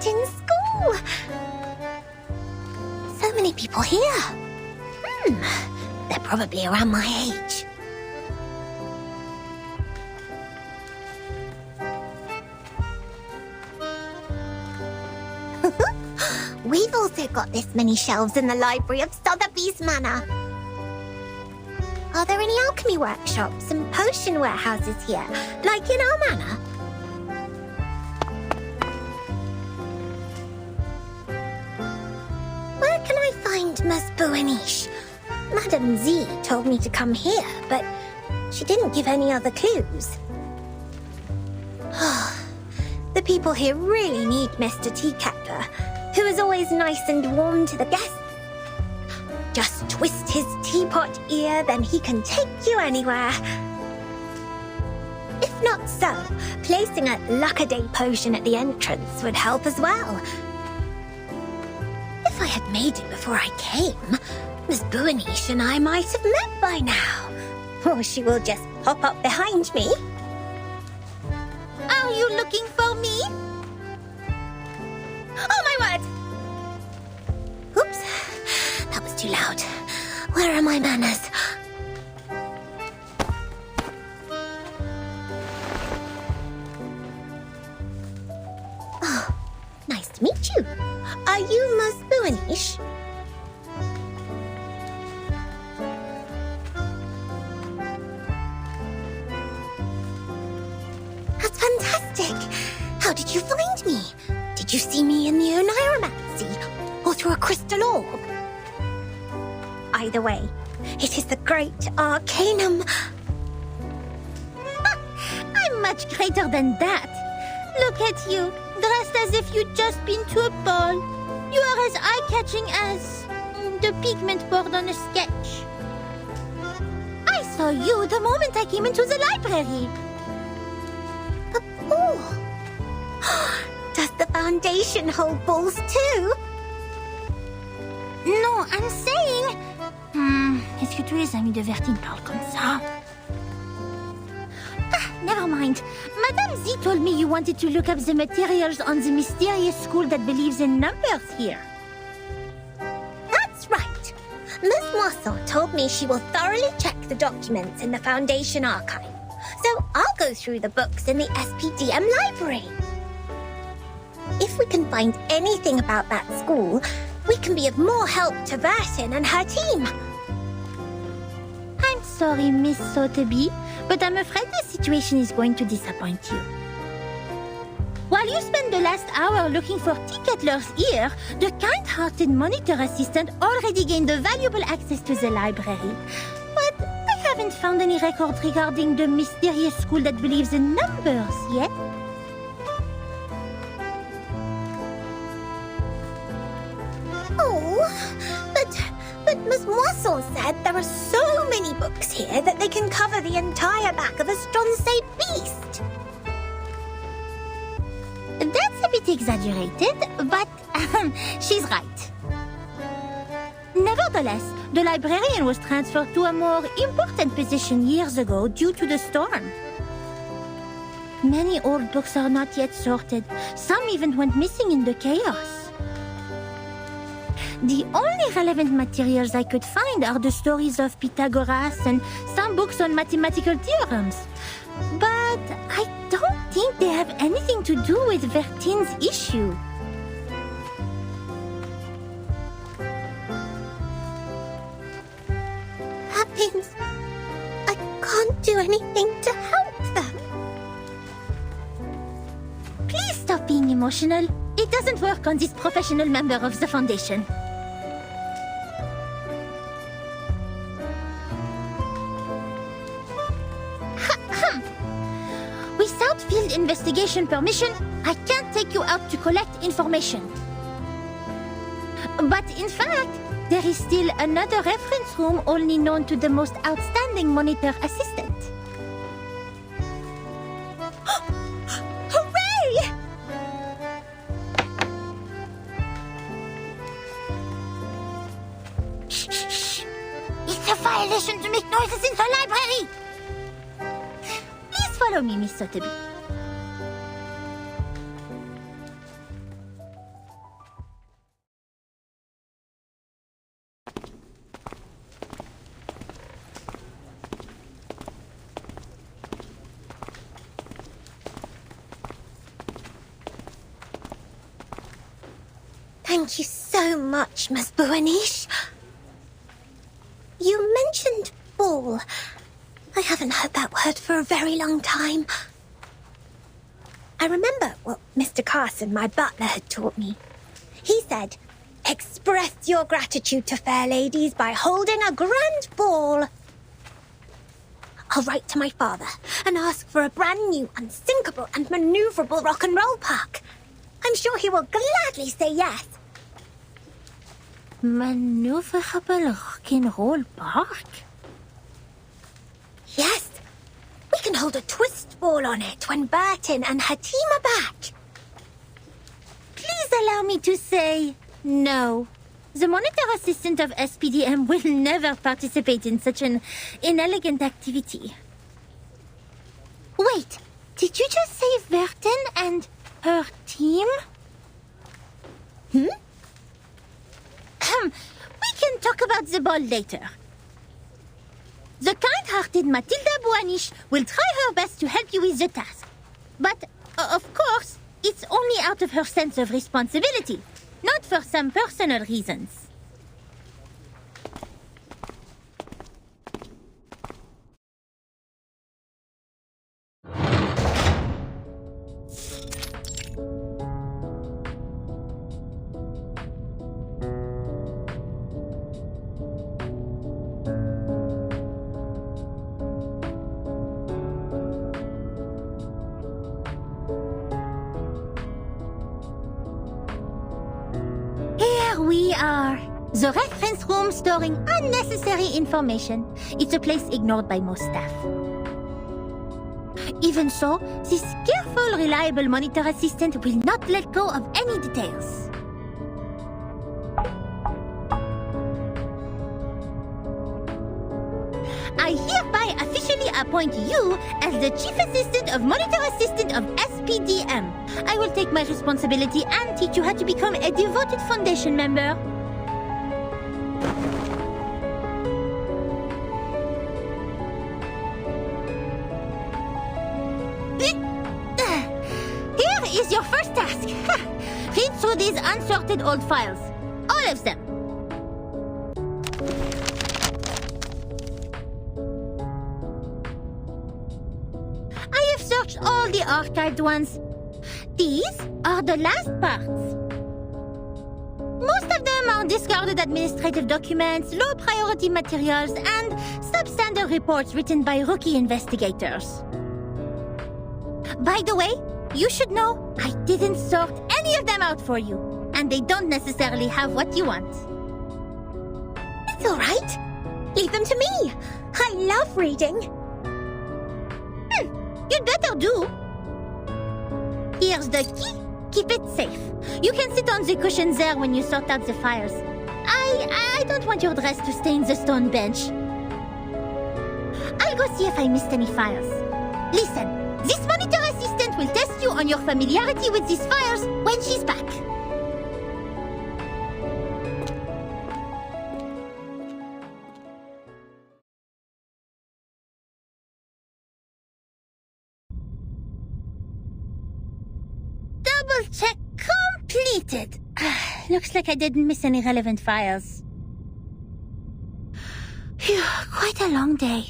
in school. So many people here. They're probably around my age. We've also got this many shelves in the library of Sotheby's Manor. Are there any alchemy workshops and potion warehouses here, like in our manor? Where can I find Miss Buenish? Madame Z told me to come here, but she didn't give any other clues. The people here really need Mr. Teacaptor, who is always nice and warm to the guests. Just twist his teapot ear, then he can take you anywhere. If not so, placing a luck-a-day potion at the entrance would help as well. If I had made it before I came, Miss Buenish and I might have met by now. Or she will just pop up behind me. Are you looking for me? Oh my word! Oops, that was too loud. Where are my manners? Oh, nice to meet you. Are you Miss Buenish? That's fantastic. How did you find me? Did you see me in the Oniromancy? Or through a crystal orb? Either way, it is the great Arcanum. I'm much greater than that. Look at you, dressed as if you'd just been to a ball. You are as eye-catching as the pigment board on a sketch. I saw you the moment I came into the library. A ball? Does the Foundation hold balls too? Non, I'm saying... Est-ce que tous les amis de Vertine parlent comme ça? Never mind. Madame Z told me you wanted to look up the materials on the mysterious school that believes in numbers here. That's right. Miss Moisson told me she will thoroughly check the documents in the Foundation archive. So I'll go through the books in the SPDM library. If we can find anything about that school, we can be of more help to Vertin and her team. I'm sorry, Miss Sotheby, but I'm afraid the situation is going to disappoint you. While you spend the last hour looking for Teacatler's ear, the kind-hearted monitor assistant already gained a valuable access to the library. But I haven't found any records regarding the mysterious school that believes in numbers yet. But Miss Moisson said there are so many books here that they can cover the entire back of a Stronsay beast. That's a bit exaggerated, but she's right. Nevertheless, the librarian was transferred to a more important position years ago due to the storm. Many old books are not yet sorted. Some even went missing in the chaos. The only relevant materials I could find are the stories of Pythagoras and some books on mathematical theorems. But I don't think they have anything to do with Vertine's issue. That means I can't do anything to help them. Please stop being emotional. It doesn't work on this professional member of the Foundation. Without field investigation permission, I can't take you out to collect information. But in fact, there is still another reference room only known to the most outstanding monitor assistant. Hooray! Shh, shh, shh. It's a violation to make noises in the library! Please follow me, Miss Sotheby. Thank you so much, Miss Buanish. You mentioned ball. I haven't heard that word for a very long time. I remember what Mr. Carson, my butler, had taught me. He said, express your gratitude to fair ladies by holding a grand ball. I'll write to my father and ask for a brand new, unsinkable and maneuverable rock and roll park. I'm sure he will gladly say yes. Maneuverable rock and roll park? Yes. We can hold a twist ball on it when Burton and her team are back. Please allow me to say no. The monitor assistant of SPDM will never participate in such an inelegant activity. Wait, did you just say Burton and her team? Hmm? We can talk about the ball later. The kind-hearted Matilda Buanish will try her best to help you with the task. But, of course, it's only out of her sense of responsibility, not for some personal reasons. We are the reference room storing unnecessary information. It's a place ignored by most staff. Even so, this careful, reliable monitor assistant will not let go of any details. I hereby officially appoint you as the Chief Assistant of Monitor Assistant of SPDM. I will take my responsibility and teach you how to become a devoted Foundation member. Here is your first task. Read through these unsorted old files. All of them. Search all the archived ones. These are the last parts. Most of them are discarded administrative documents, low-priority materials, and substandard reports written by rookie investigators. By the way, you should know I didn't sort any of them out for you, and they don't necessarily have what you want. It's all right. Leave them to me. I love reading. You'd better do. Here's the key. Keep it safe. You can sit on the cushions there when you sort out the files. I don't want your dress to stain the stone bench. I'll go see if I missed any files. Listen, this monitor assistant will test you on your familiarity with these files when she's back. Check completed. Looks like I didn't miss any relevant files. Phew, quite a long day.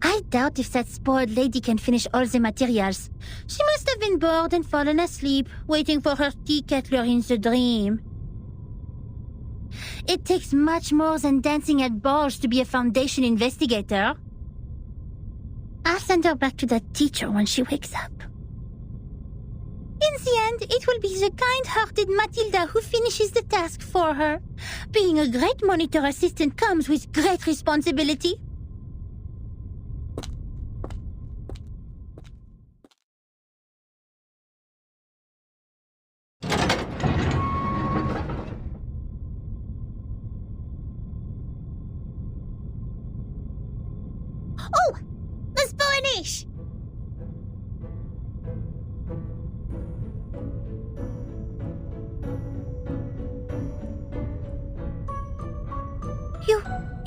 I doubt if that spoiled lady can finish all the materials. She must have been bored and fallen asleep, waiting for her tea kettler in the dream. It takes much more than dancing at balls to be a Foundation investigator. I'll send her back to that teacher when she wakes up. In the end, it will be the kind-hearted Matilda who finishes the task for her. Being a great monitor assistant comes with great responsibility. Oh! Miss Buanish!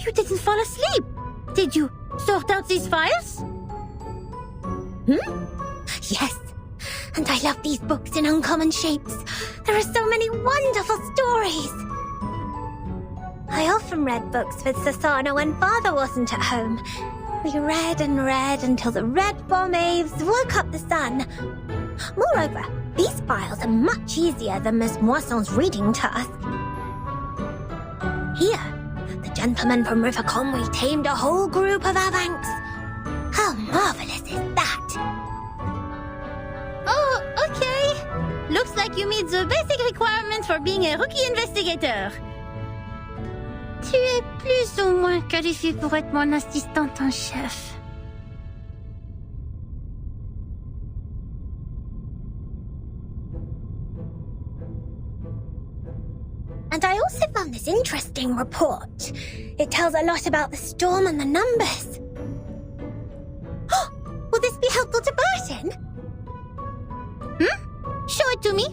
You didn't fall asleep. Did you sort out these files? Yes. And I love these books in uncommon shapes. There are so many wonderful stories. I often read books with Sasana when Father wasn't at home. We read and read until the red bomb waves woke up the sun. Moreover, these files are much easier than Miss Moisson's reading task. Here, the gentleman from River Conway tamed a whole group of Avanks. How marvelous is that? Oh, okay. Looks like you meet the basic requirements for being a rookie investigator. Tu es plus ou moins qualifié pour être mon assistante en chef. And I also found this interesting report. It tells a lot about the storm and the numbers. Will this be helpful to Burton? Show it to me.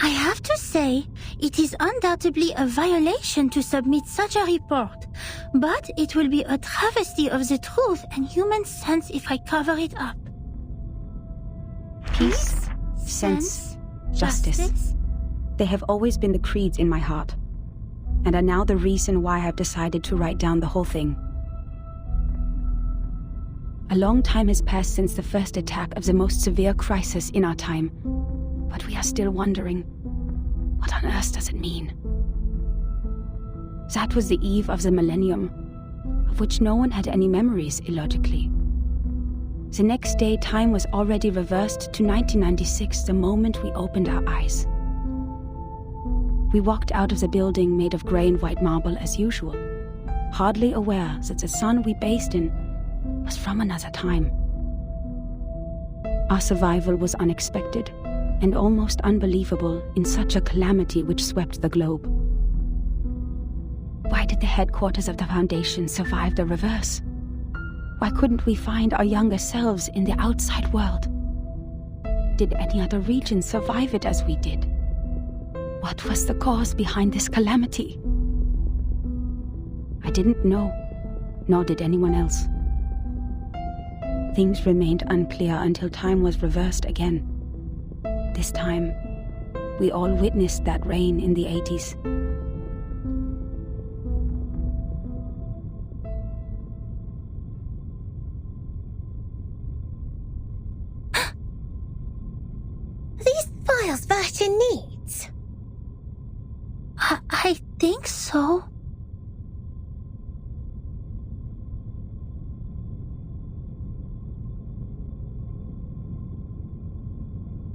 I have to say, it is undoubtedly a violation to submit such a report, but it will be a travesty of the truth and human sense if I cover it up. Peace, sense, justice. They have always been the creeds in my heart, and are now the reason why I have decided to write down the whole thing. A long time has passed since the first attack of the most severe crisis in our time, but we are still wondering, what on earth does it mean? That was the eve of the millennium, of which no one had any memories, illogically. The next day, time was already reversed to 1996, the moment we opened our eyes. We walked out of the building made of grey and white marble as usual, hardly aware that the sun we bathed in was from another time. Our survival was unexpected and almost unbelievable in such a calamity which swept the globe. Why did the headquarters of the Foundation survive the reverse? Why couldn't we find our younger selves in the outside world? Did any other region survive it as we did? What was the cause behind this calamity? I didn't know, nor did anyone else. Things remained unclear until time was reversed again. This time, we all witnessed that rain in the 80s. These files Burton needs? I think so.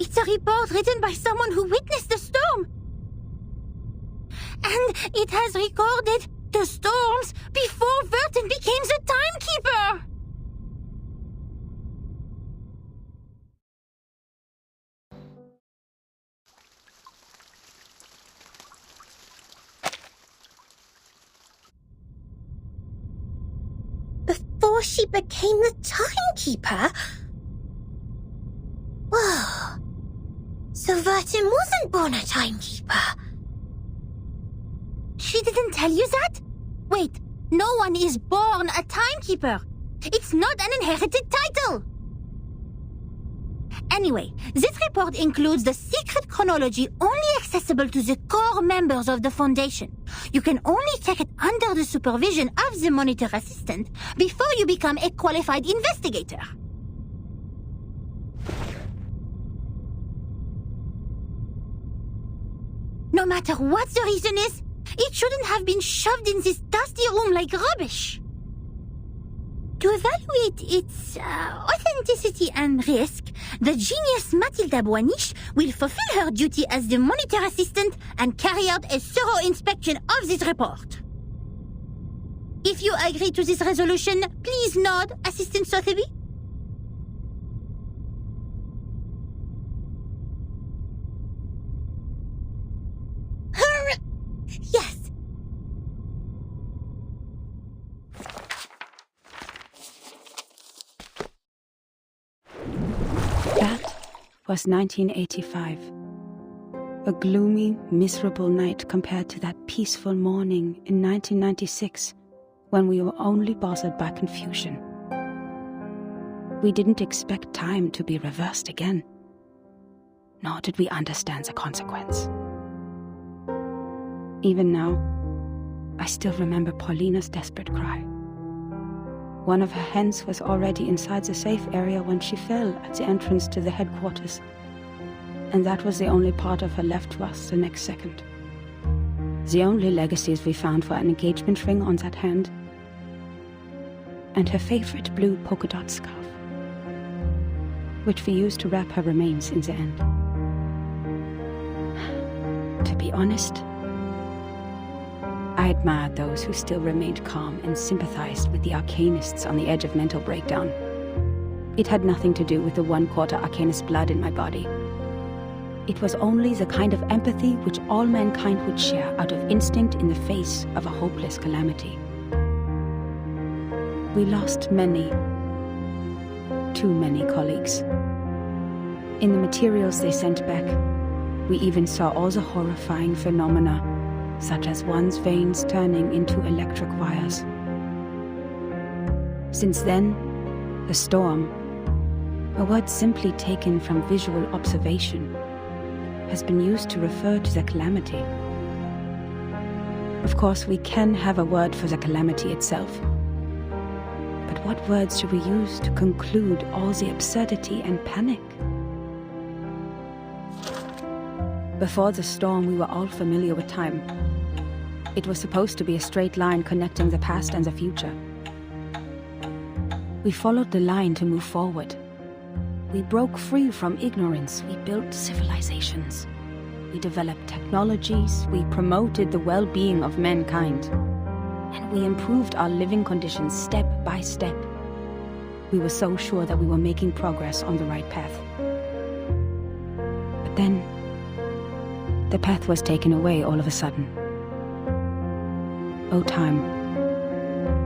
It's a report written by someone who witnessed the storm. And it has recorded the storms before Burton became the timekeeper. Before she became the timekeeper? Whoa. So Burton wasn't born a timekeeper. She didn't tell you that? Wait, no one is born a timekeeper. It's not an inherited title. Anyway, this report includes the secret chronology only accessible to the core members of the Foundation. You can only check it under the supervision of the monitor assistant before you become a qualified investigator. No matter what the reason is, it shouldn't have been shoved in this dusty room like rubbish. To evaluate its authenticity and risk, the genius Mathilda Boiniche will fulfill her duty as the monitor assistant and carry out a thorough inspection of this report. If you agree to this resolution, please nod, Assistant Sotheby. Yes. That was 1985. A gloomy, miserable night compared to that peaceful morning in 1996, when we were only bothered by confusion. We didn't expect time to be reversed again, nor did we understand the consequence. Even now, I still remember Paulina's desperate cry. One of her hens was already inside the safe area when she fell at the entrance to the headquarters, and that was the only part of her left to us the next second. The only legacies we found were an engagement ring on that hand, and her favorite blue polka dot scarf, which we used to wrap her remains in the end. To be honest, I admired those who still remained calm and sympathized with the arcanists on the edge of mental breakdown. It had nothing to do with the 1/4 arcanist blood in my body. It was only the kind of empathy which all mankind would share out of instinct in the face of a hopeless calamity. We lost many, too many colleagues. In the materials they sent back, we even saw all the horrifying phenomena, such as one's veins turning into electric wires. Since then, the storm, a word simply taken from visual observation, has been used to refer to the calamity. Of course, we can have a word for the calamity itself. But what words should we use to conclude all the absurdity and panic? Before the storm, we were all familiar with time. It was supposed to be a straight line connecting the past and the future. We followed the line to move forward. We broke free from ignorance. We built civilizations. We developed technologies. We promoted the well-being of mankind. And we improved our living conditions step by step. We were so sure that we were making progress on the right path. But then, the path was taken away all of a sudden. Oh, time,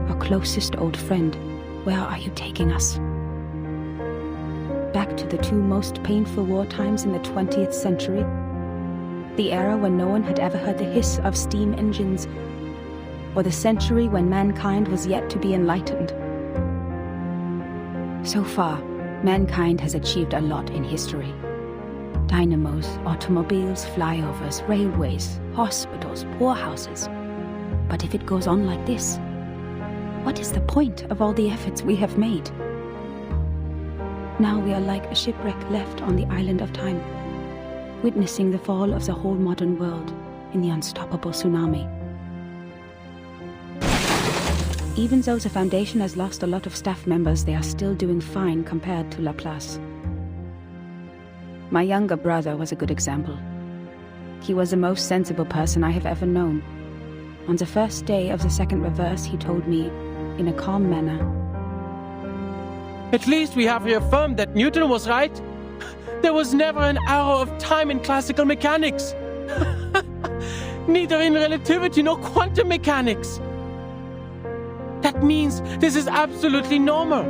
our closest old friend, where are you taking us? Back to the two most painful war times in the 20th century? The era when no one had ever heard the hiss of steam engines, or the century when mankind was yet to be enlightened? So far, mankind has achieved a lot in history. Dynamos, automobiles, flyovers, railways, hospitals, poorhouses. But if it goes on like this, what is the point of all the efforts we have made? Now we are like a shipwreck left on the island of time, witnessing the fall of the whole modern world in the unstoppable tsunami. Even though the Foundation has lost a lot of staff members, they are still doing fine compared to Laplace. My younger brother was a good example. He was the most sensible person I have ever known. On the first day of the second reverse, he told me, in a calm manner, "At least we have reaffirmed that Newton was right. There was never an arrow of time in classical mechanics. Neither in relativity nor quantum mechanics. That means this is absolutely normal.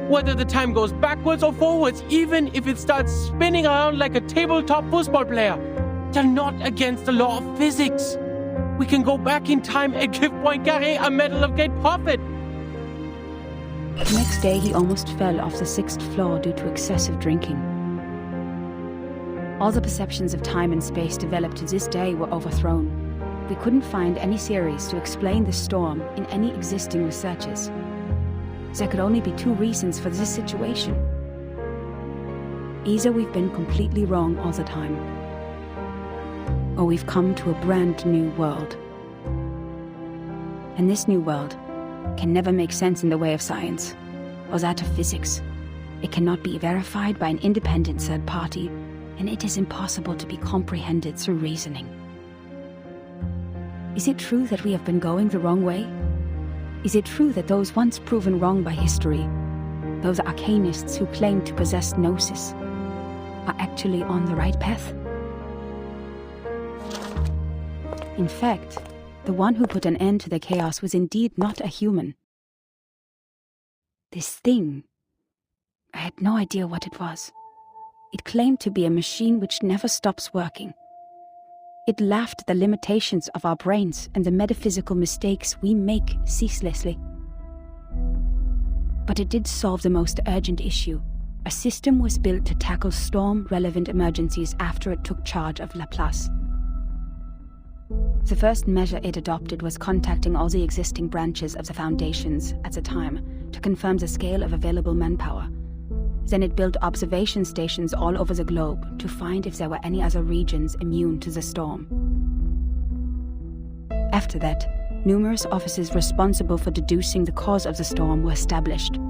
Whether the time goes backwards or forwards, even if it starts spinning around like a tabletop football player, they're not against the law of physics. We can go back in time and give Poincaré a Medal of Great Profit." The next day, he almost fell off the 6th floor due to excessive drinking. All the perceptions of time and space developed to this day were overthrown. We couldn't find any theories to explain the storm in any existing researches. There could only be two reasons for this situation. Either we've been completely wrong all the time, or we've come to a brand new world. And this new world can never make sense in the way of science, or that of physics. It cannot be verified by an independent third party, and it is impossible to be comprehended through reasoning. Is it true that we have been going the wrong way? Is it true that those once proven wrong by history, those arcanists who claim to possess gnosis, are actually on the right path? In fact, the one who put an end to the chaos was indeed not a human. This thing, I had no idea what it was. It claimed to be a machine which never stops working, It laughed at the limitations of our brains and the metaphysical mistakes we make ceaselessly. But it did solve the most urgent issue. A system was built to tackle storm-relevant emergencies after it took charge of Laplace. The first measure it adopted was contacting all the existing branches of the Foundations at the time to confirm the scale of available manpower. Then it built observation stations all over the globe to find if there were any other regions immune to the storm. After that, numerous offices responsible for deducing the cause of the storm were established.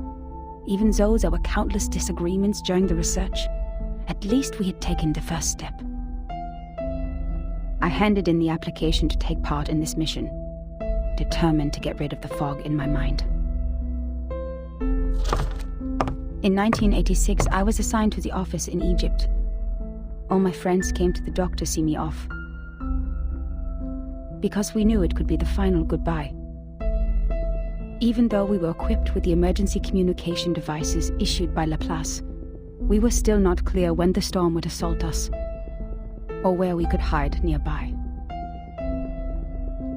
Even though there were countless disagreements during the research, at least we had taken the first step. I handed in the application to take part in this mission, determined to get rid of the fog in my mind. In 1986, I was assigned to the office in Egypt. All my friends came to the dock to see me off, because we knew it could be the final goodbye. Even though we were equipped with the emergency communication devices issued by Laplace, we were still not clear when the storm would assault us, or where we could hide nearby.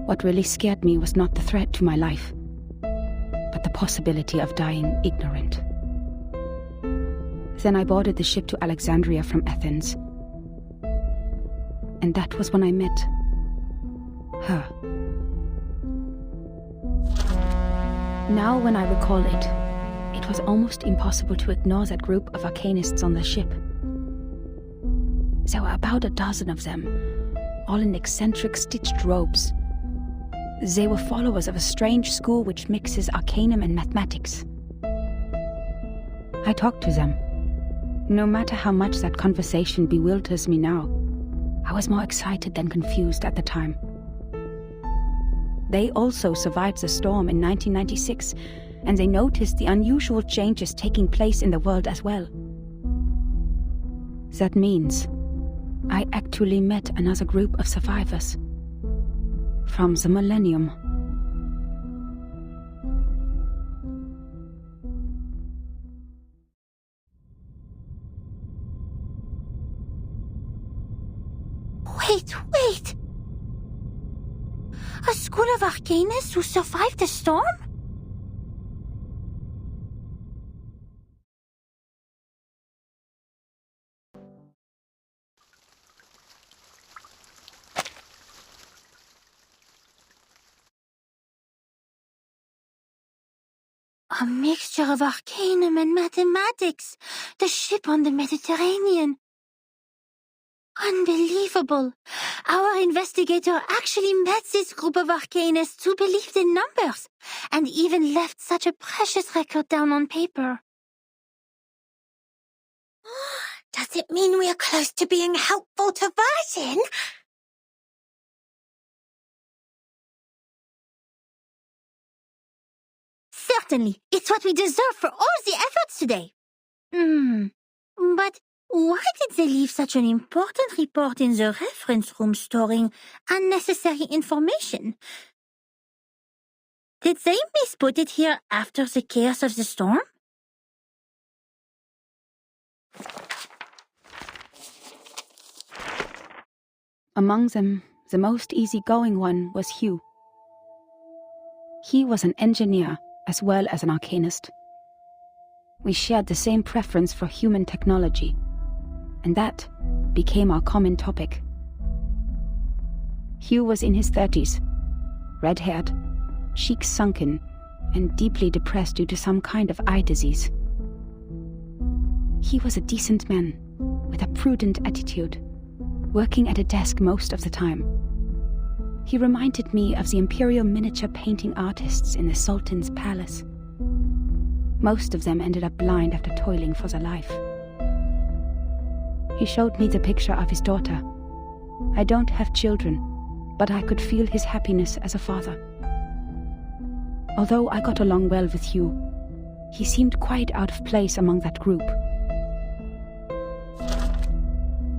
What really scared me was not the threat to my life, but the possibility of dying ignorant. Then I boarded the ship to Alexandria from Athens. And that was when I met her. Now when I recall it, it was almost impossible to ignore that group of arcanists on the ship. There were about a dozen of them, all in eccentric stitched robes. They were followers of a strange school which mixes arcanum and mathematics. I talked to them. No matter how much that conversation bewilders me now, I was more excited than confused at the time. They also survived the storm in 1996, and they noticed the unusual changes taking place in the world as well. That means I actually met another group of survivors from the millennium. Wait! A school of arcanists who survived the storm? A mixture of arcanum and mathematics. The ship on the Mediterranean. Unbelievable. Our investigator actually met this group of arcanists who believed in numbers, and even left such a precious record down on paper. Does it mean we are close to being helpful to Virgin? Certainly. It's what we deserve for all the efforts today. But why did they leave such an important report in the reference room storing unnecessary information? Did they misput it here after the chaos of the storm? Among them, the most easygoing one was Hugh. He was an engineer as well as an arcanist. We shared the same preference for human technology, and that became our common topic. Hugh was in his 30s, red-haired, cheeks sunken, and deeply depressed due to some kind of eye disease. He was a decent man, with a prudent attitude, working at a desk most of the time. He reminded me of the imperial miniature painting artists in the Sultan's palace. Most of them ended up blind after toiling for their life. He showed me the picture of his daughter. I don't have children, but I could feel his happiness as a father. Although I got along well with Hugh, he seemed quite out of place among that group,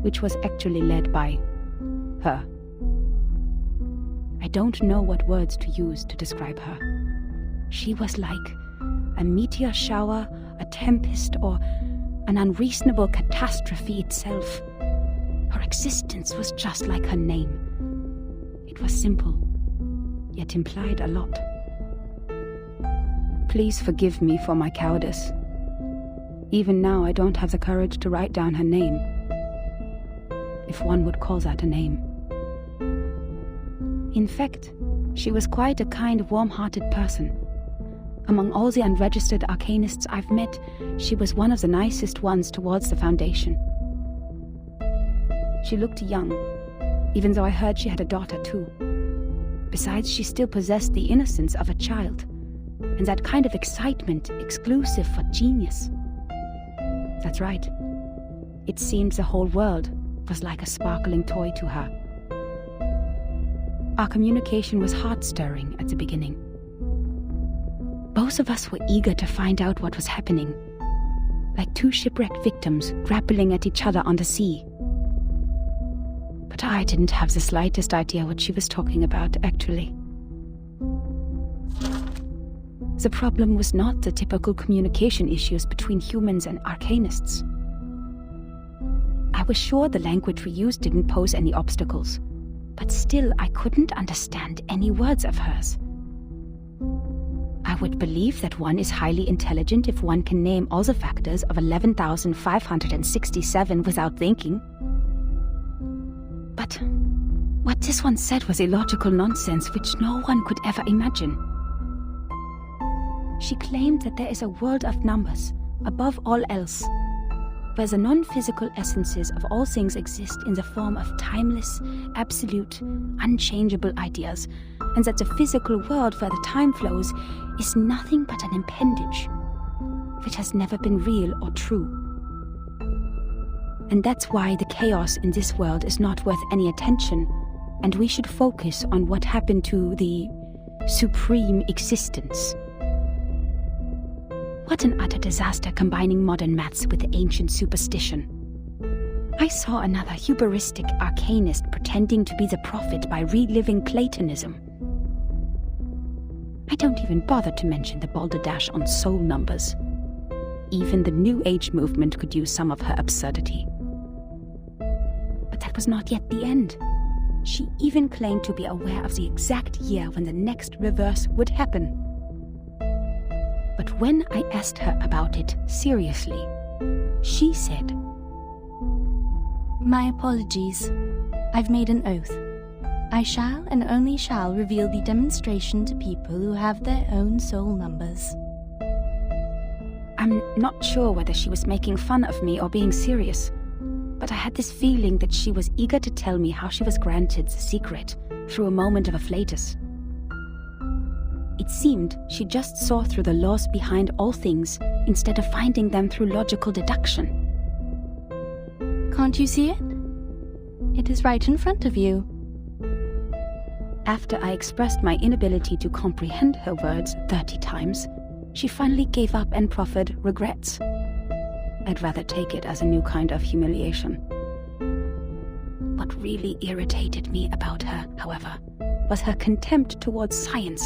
which was actually led by her. I don't know what words to use to describe her. She was like a meteor shower, a tempest, or an unreasonable catastrophe itself. Her existence was just like her name. It was simple, yet implied a lot. Please forgive me for my cowardice. Even now, I don't have the courage to write down her name, if one would call that a name. In fact, she was quite a kind, warm-hearted person. Among all the unregistered arcanists I've met, she was one of the nicest ones towards the Foundation. She looked young, even though I heard she had a daughter too. Besides, she still possessed the innocence of a child, and that kind of excitement exclusive for genius. That's right. It seemed the whole world was like a sparkling toy to her. Our communication was heart-stirring at the beginning. Both of us were eager to find out what was happening, like two shipwrecked victims grappling at each other on the sea. But I didn't have the slightest idea what she was talking about, actually. The problem was not the typical communication issues between humans and arcanists. I was sure the language we used didn't pose any obstacles, but still I couldn't understand any words of hers. I would believe that one is highly intelligent if one can name all the factors of 11,567 without thinking. But what this one said was illogical nonsense which no one could ever imagine. She claimed that there is a world of numbers, above all else, where the non-physical essences of all things exist in the form of timeless, absolute, unchangeable ideas, and that the physical world where the time flows is nothing but an appendage, which has never been real or true. And that's why the chaos in this world is not worth any attention, and we should focus on what happened to the supreme existence. What an utter disaster combining modern maths with ancient superstition. I saw another hubristic arcanist pretending to be the prophet by reliving Platonism. I don't even bother to mention the balderdash on soul numbers. Even the New Age movement could use some of her absurdity. But that was not yet the end. She even claimed to be aware of the exact year when the next reverse would happen. But when I asked her about it seriously, she said, "My apologies. I've made an oath. I shall and only shall reveal the demonstration to people who have their own soul numbers." I'm not sure whether she was making fun of me or being serious, but I had this feeling that she was eager to tell me how she was granted the secret through a moment of afflatus. It seemed she just saw through the laws behind all things instead of finding them through logical deduction. Can't you see it? It is right in front of you. After I expressed my inability to comprehend her words 30 times, she finally gave up and proffered regrets. I'd rather take it as a new kind of humiliation. What really irritated me about her, however, was her contempt towards science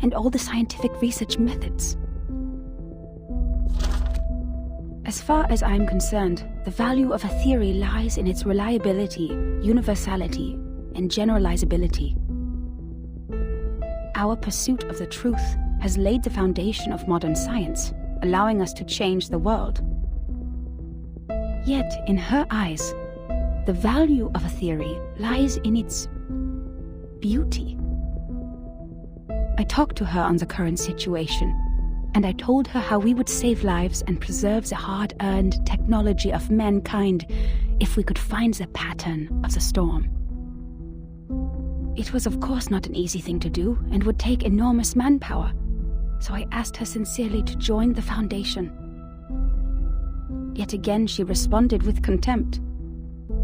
and all the scientific research methods. As far as I'm concerned, the value of a theory lies in its reliability, universality, and generalizability. Our pursuit of the truth has laid the foundation of modern science, allowing us to change the world. Yet, in her eyes, the value of a theory lies in its beauty. I talked to her on the current situation, and I told her how we would save lives and preserve the hard-earned technology of mankind if we could find the pattern of the storm. It was of course not an easy thing to do and would take enormous manpower, so I asked her sincerely to join the Foundation. Yet again she responded with contempt.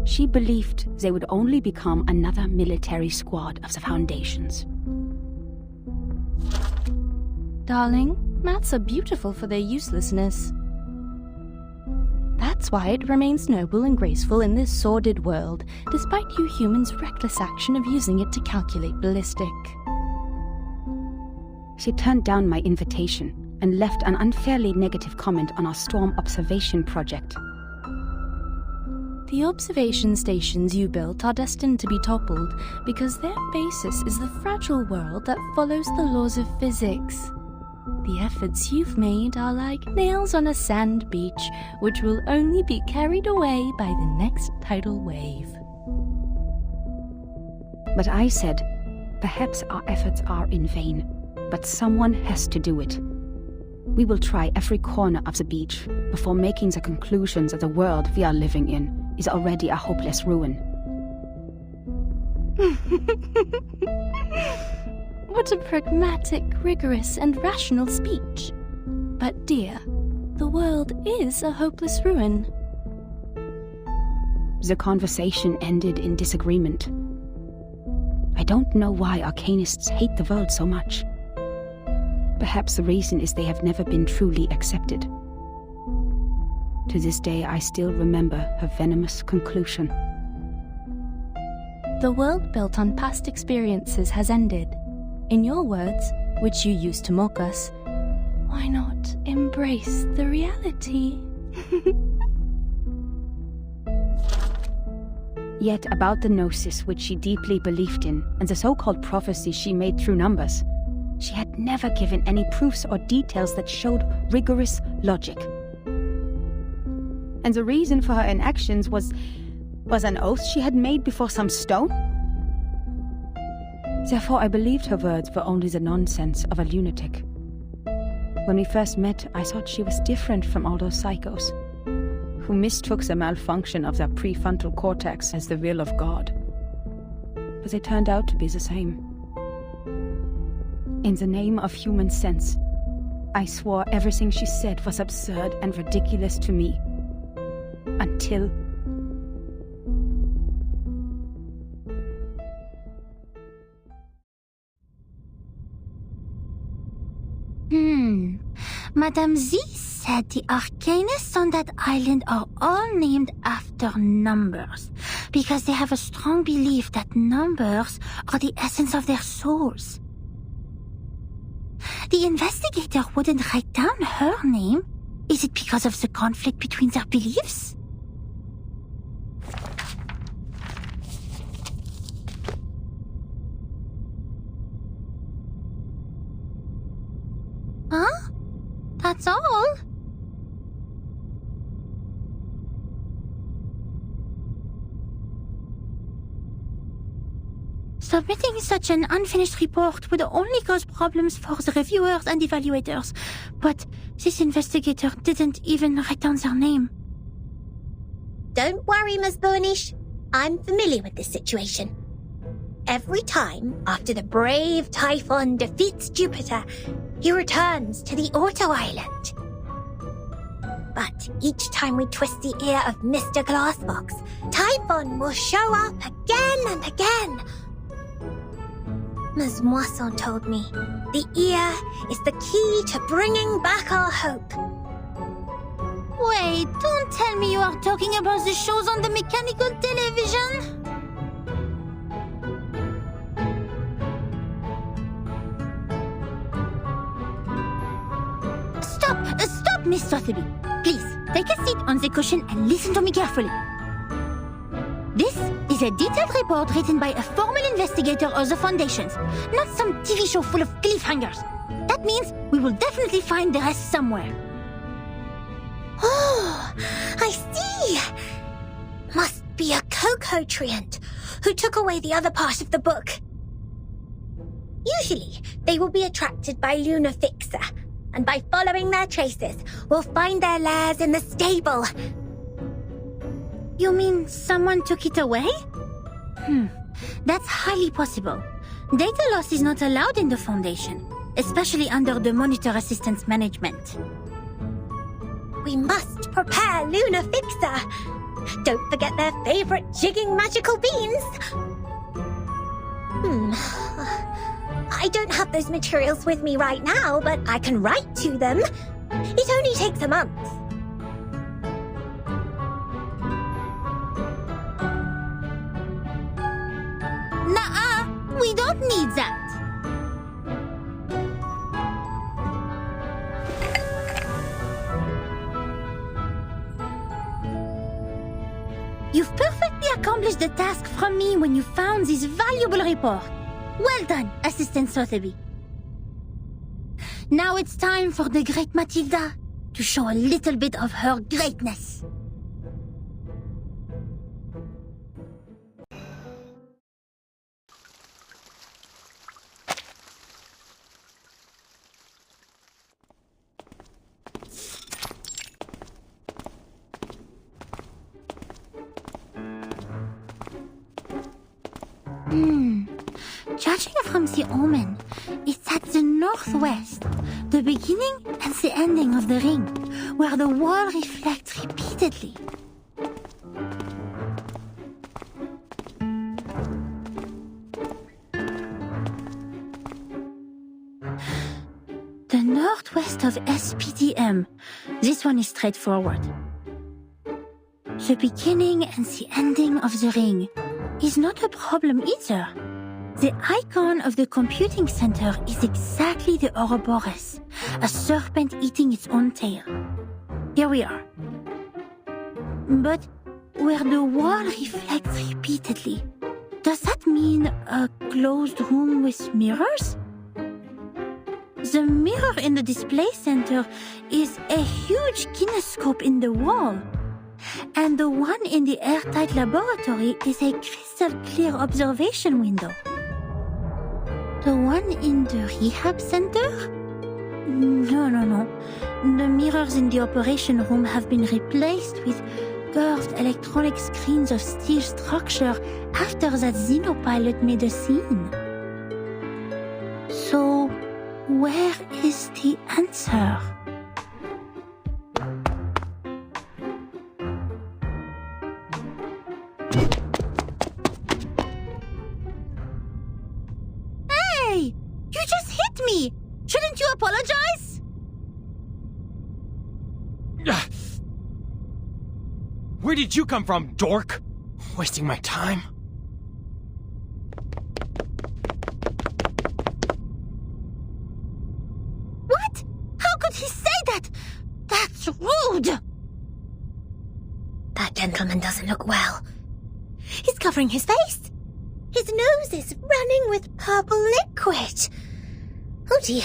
She believed they would only become another military squad of the Foundation's. Darling, maths are beautiful for their uselessness. That's why it remains noble and graceful in this sordid world, despite you humans' reckless action of using it to calculate ballistic. She turned down my invitation and left an unfairly negative comment on our storm observation project. The observation stations you built are destined to be toppled because their basis is the fragile world that follows the laws of physics. The efforts you've made are like nails on a sand beach, which will only be carried away by the next tidal wave. But I said, perhaps our efforts are in vain, but someone has to do it. We will try every corner of the beach before making the conclusion that the world we are living in is already a hopeless ruin. What a pragmatic, rigorous, and rational speech. But dear, the world is a hopeless ruin. The conversation ended in disagreement. I don't know why arcanists hate the world so much. Perhaps the reason is they have never been truly accepted. To this day, I still remember her venomous conclusion. The world built on past experiences has ended. In your words, which you used to mock us, why not embrace the reality? Yet about the gnosis which she deeply believed in, and the so-called prophecy she made through numbers, she had never given any proofs or details that showed rigorous logic. And the reason for her inactions was an oath she had made before some stone? Therefore I believed her words were only the nonsense of a lunatic. When we first met, I thought she was different from all those psychos, who mistook the malfunction of their prefrontal cortex as the will of God. But they turned out to be the same. In the name of human sense, I swore everything she said was absurd and ridiculous to me. Until... Madame Z said the arcanists on that island are all named after numbers, because they have a strong belief that numbers are the essence of their souls. The investigator wouldn't write down her name. Is it because of the conflict between their beliefs? Huh? That's all? Submitting such an unfinished report would only cause problems for the reviewers and evaluators, but this investigator didn't even write down their name. Don't worry, Ms. Burnish. I'm familiar with this situation. Every time after the brave Typhon defeats Jupiter, he returns to the Auto Island. But each time we twist the ear of Mr. Glassbox, Typhon will show up again and again. Ms. Moisson told me the ear is the key to bringing back our hope. Wait, don't tell me you are talking about the shows on the mechanical television? Stop, Miss Sotheby. Please, take a seat on the cushion and listen to me carefully. This is a detailed report written by a formal investigator of the Foundations, not some TV show full of cliffhangers. That means we will definitely find the rest somewhere. Oh, I see. Must be a Coco treant who took away the other part of the book. Usually, they will be attracted by Luna Fixer, and by following their traces, we'll find their lairs in the stable. You mean someone took it away? That's highly possible. Data loss is not allowed in the Foundation, especially under the Monitor Assistance Management. We must prepare Luna Fixer. Don't forget their favorite jigging magical beans. I don't have those materials with me right now, but I can write to them. It only takes a month. Nuh-uh, we don't need that. You the task from me when you found this valuable report. Well done, Assistant Sotheby. Now it's time for the great Matilda to show a little bit of her greatness. Judging from the omen, it's at the northwest, the beginning and the ending of the ring, where the wall reflects repeatedly. The northwest of SPDM. This one is straightforward. The beginning and the ending of the ring is not a problem either. The icon of the computing center is exactly the Ouroboros, a serpent eating its own tail. Here we are. But where the wall reflects repeatedly, does that mean a closed room with mirrors? The mirror in the display center is a huge kinescope in the wall. And the one in the airtight laboratory is a crystal clear observation window. The one in the rehab center? No. The mirrors in the operation room have been replaced with curved electronic screens of steel structure after that xenopilot made a scene. So, where is the answer? You just hit me! Shouldn't you apologize? Where did you come from, dork? Wasting my time. What? How could he say that? That's rude! That gentleman doesn't look well. He's covering his face. His nose is running with purple liquid. Oh dear.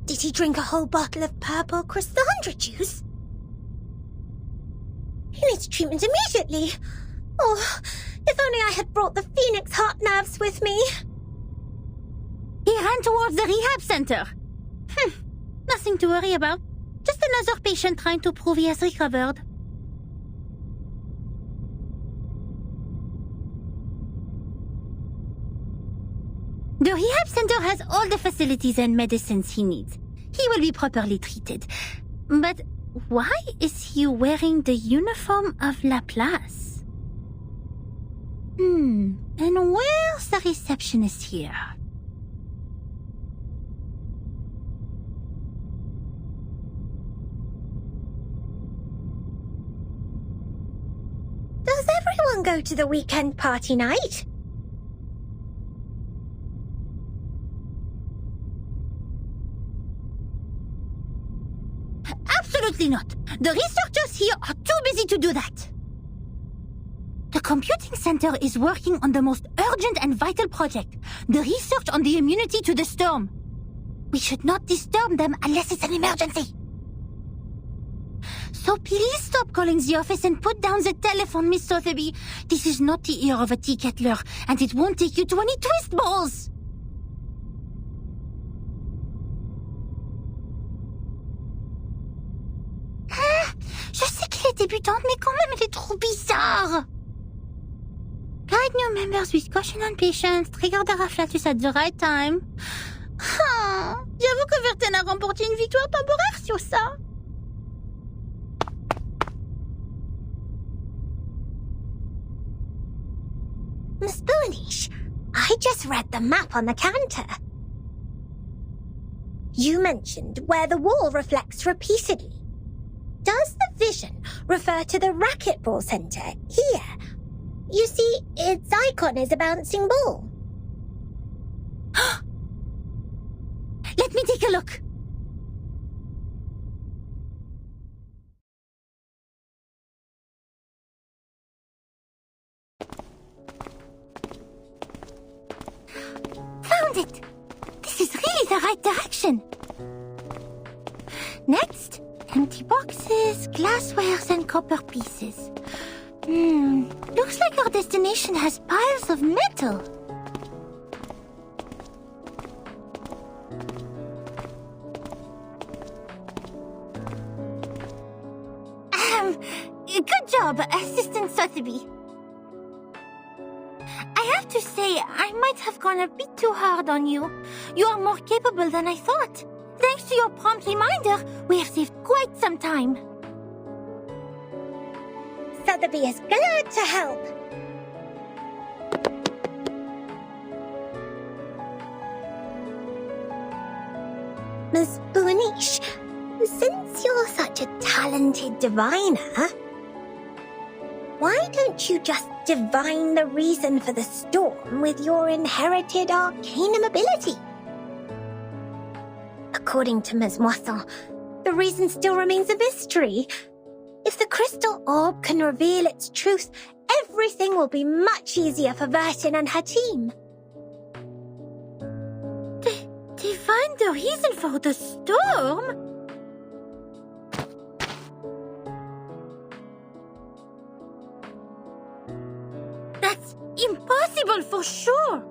Did he drink a whole bottle of purple Chrysandra juice? He needs treatment immediately. Oh, if only I had brought the Phoenix heart nerves with me. He ran towards the rehab center. Nothing to worry about. Just another patient trying to prove he has recovered. The rehab center has all the facilities and medicines he needs. He will be properly treated. But why is he wearing the uniform of Laplace? And where's the receptionist here? Does everyone go to the weekend party night? Absolutely not. The researchers here are too busy to do that. The computing center is working on the most urgent and vital project, the research on the immunity to the storm. We should not disturb them unless it's an emergency. So please stop calling the office and put down the telephone, Miss Sotheby. This is not the ear of a tea kettler, and it won't take you to any twist balls. Je sais qu'elle est débutante, mais quand même elle est trop bizarre. Guide new members with caution and patience. Trigger the afflatus at the right time. J'avoue que Verten a remporté une victoire temporaire sur ça. Miss Boonish, I just read the map on the counter. You mentioned where the wall reflects repeatedly. Does the vision refer to the racquetball center here? You see, its icon is a bouncing ball. Let me take a look. it. This is really the right direction. Next, empty boxes, glasswares, and copper pieces. Looks like our destination has piles of metal. Good job, Assistant Sotheby. I have to say, I might have gone a bit too hard on you. You are more capable than I thought. Thanks to your prompt reminder, we have saved quite some time. Sotheby is glad to help. Miss Boonish, since you're such a talented diviner, why don't you just divine the reason for the storm with your inherited arcanum ability? According to Ms. Moisson, the reason still remains a mystery. If the crystal orb can reveal its truth, everything will be much easier for Vertin and her team. Divine the reason for the storm? That's impossible for sure.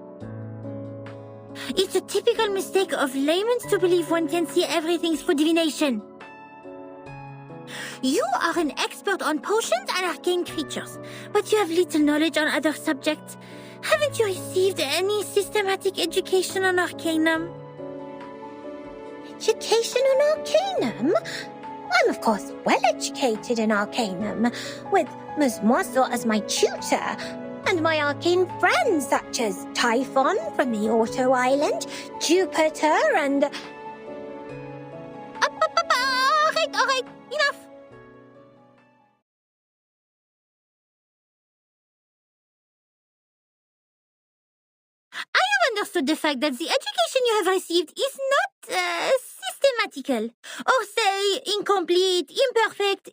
It's a typical mistake of laymen to believe one can see everything through divination. You are an expert on potions and arcane creatures, but you have little knowledge on other subjects. Haven't you received any systematic education on arcanum? Education on arcanum? I'm of course well educated in arcanum, with Ms. Moisson as my tutor, and my arcane friends such as Typhon from the Auto Island, Jupiter, and... All right, enough. I have understood the fact that the education you have received is not systematical, or say incomplete, imperfect,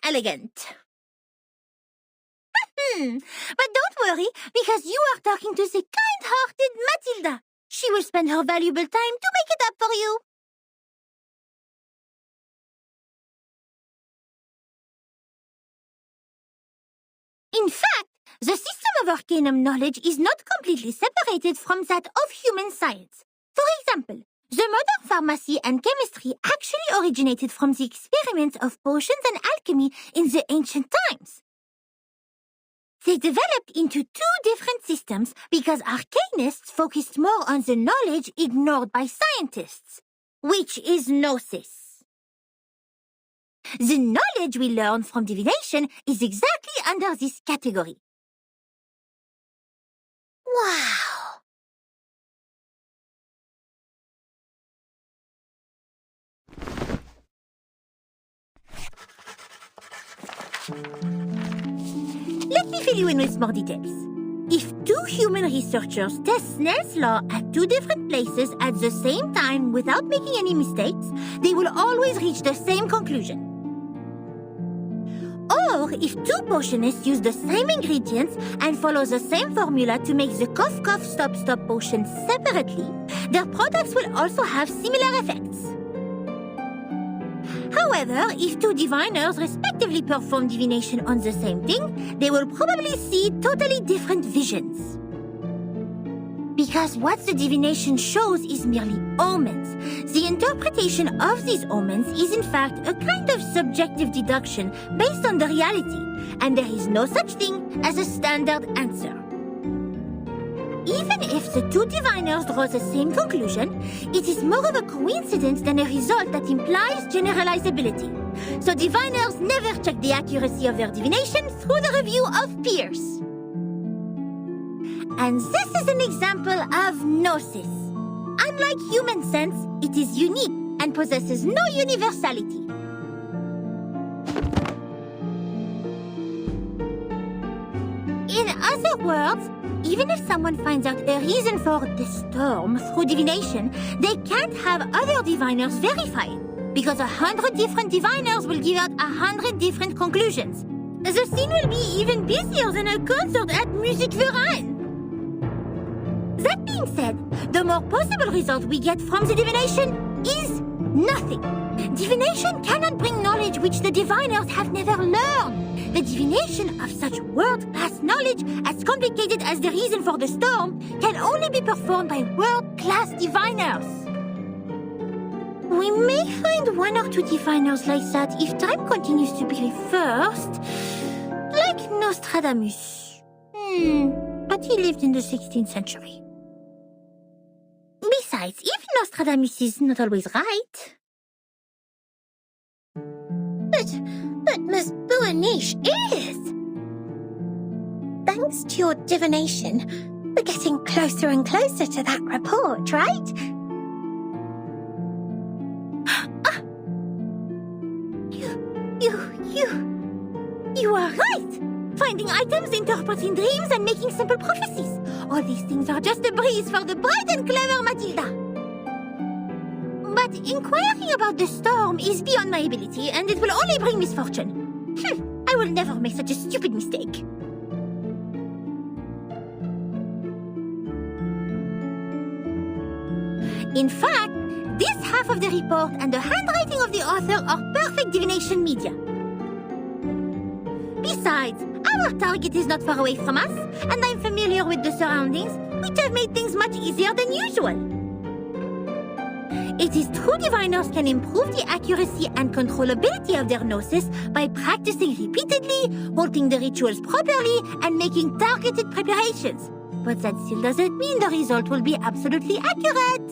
inelegant. But don't worry, because you are talking to the kind-hearted Matilda. She will spend her valuable time to make it up for you. In fact, the system of arcanum knowledge is not completely separated from that of human science. For example, the modern pharmacy and chemistry actually originated from the experiments of potions and alchemy in the ancient times. They developed into two different systems because arcanists focused more on the knowledge ignored by scientists, which is gnosis. The knowledge we learn from divination is exactly under this category. Wow! Let me fill you in with more details. If two human researchers test Snell's law at two different places at the same time without making any mistakes, they will always reach the same conclusion. Or if two potionists use the same ingredients and follow the same formula to make the cough cough stop stop potion separately, their products will also have similar effects. However, if two diviners respectively perform divination on the same thing, they will probably see totally different visions. Because what the divination shows is merely omens. The interpretation of these omens is in fact a kind of subjective deduction based on the reality, and there is no such thing as a standard answer. Even if the two diviners draw the same conclusion, it is more of a coincidence than a result that implies generalizability. So diviners never check the accuracy of their divination through the review of peers. And this is an example of gnosis. Unlike human sense, it is unique and possesses no universality. In other words, even if someone finds out a reason for the storm through divination, they can't have other diviners verify it, because 100 different diviners will give out 100 different conclusions. The scene will be even busier than a concert at Musique Verein. That being said, the more possible result we get from the divination is nothing. Divination cannot bring knowledge which the diviners have never learned. The divination of such world-class knowledge, as complicated as the reason for the storm, can only be performed by world-class diviners. We may find one or two diviners like that if time continues to be reversed. Like Nostradamus. But he lived in the 16th century. Besides, if Nostradamus is not always right... But Miss Buaniche is! Thanks to your divination, we're getting closer and closer to that report, right? You are right! Finding items, interpreting dreams, and making simple prophecies. All these things are just a breeze for the bright and clever Matilda. But inquiring about the storm is beyond my ability, and it will only bring misfortune. I will never make such a stupid mistake. In fact, this half of the report and the handwriting of the author are perfect divination media. Besides, our target is not far away from us, and I'm familiar with the surroundings, which have made things much easier than usual. It is true diviners can improve the accuracy and controllability of their gnosis by practicing repeatedly, holding the rituals properly, and making targeted preparations. But that still doesn't mean the result will be absolutely accurate.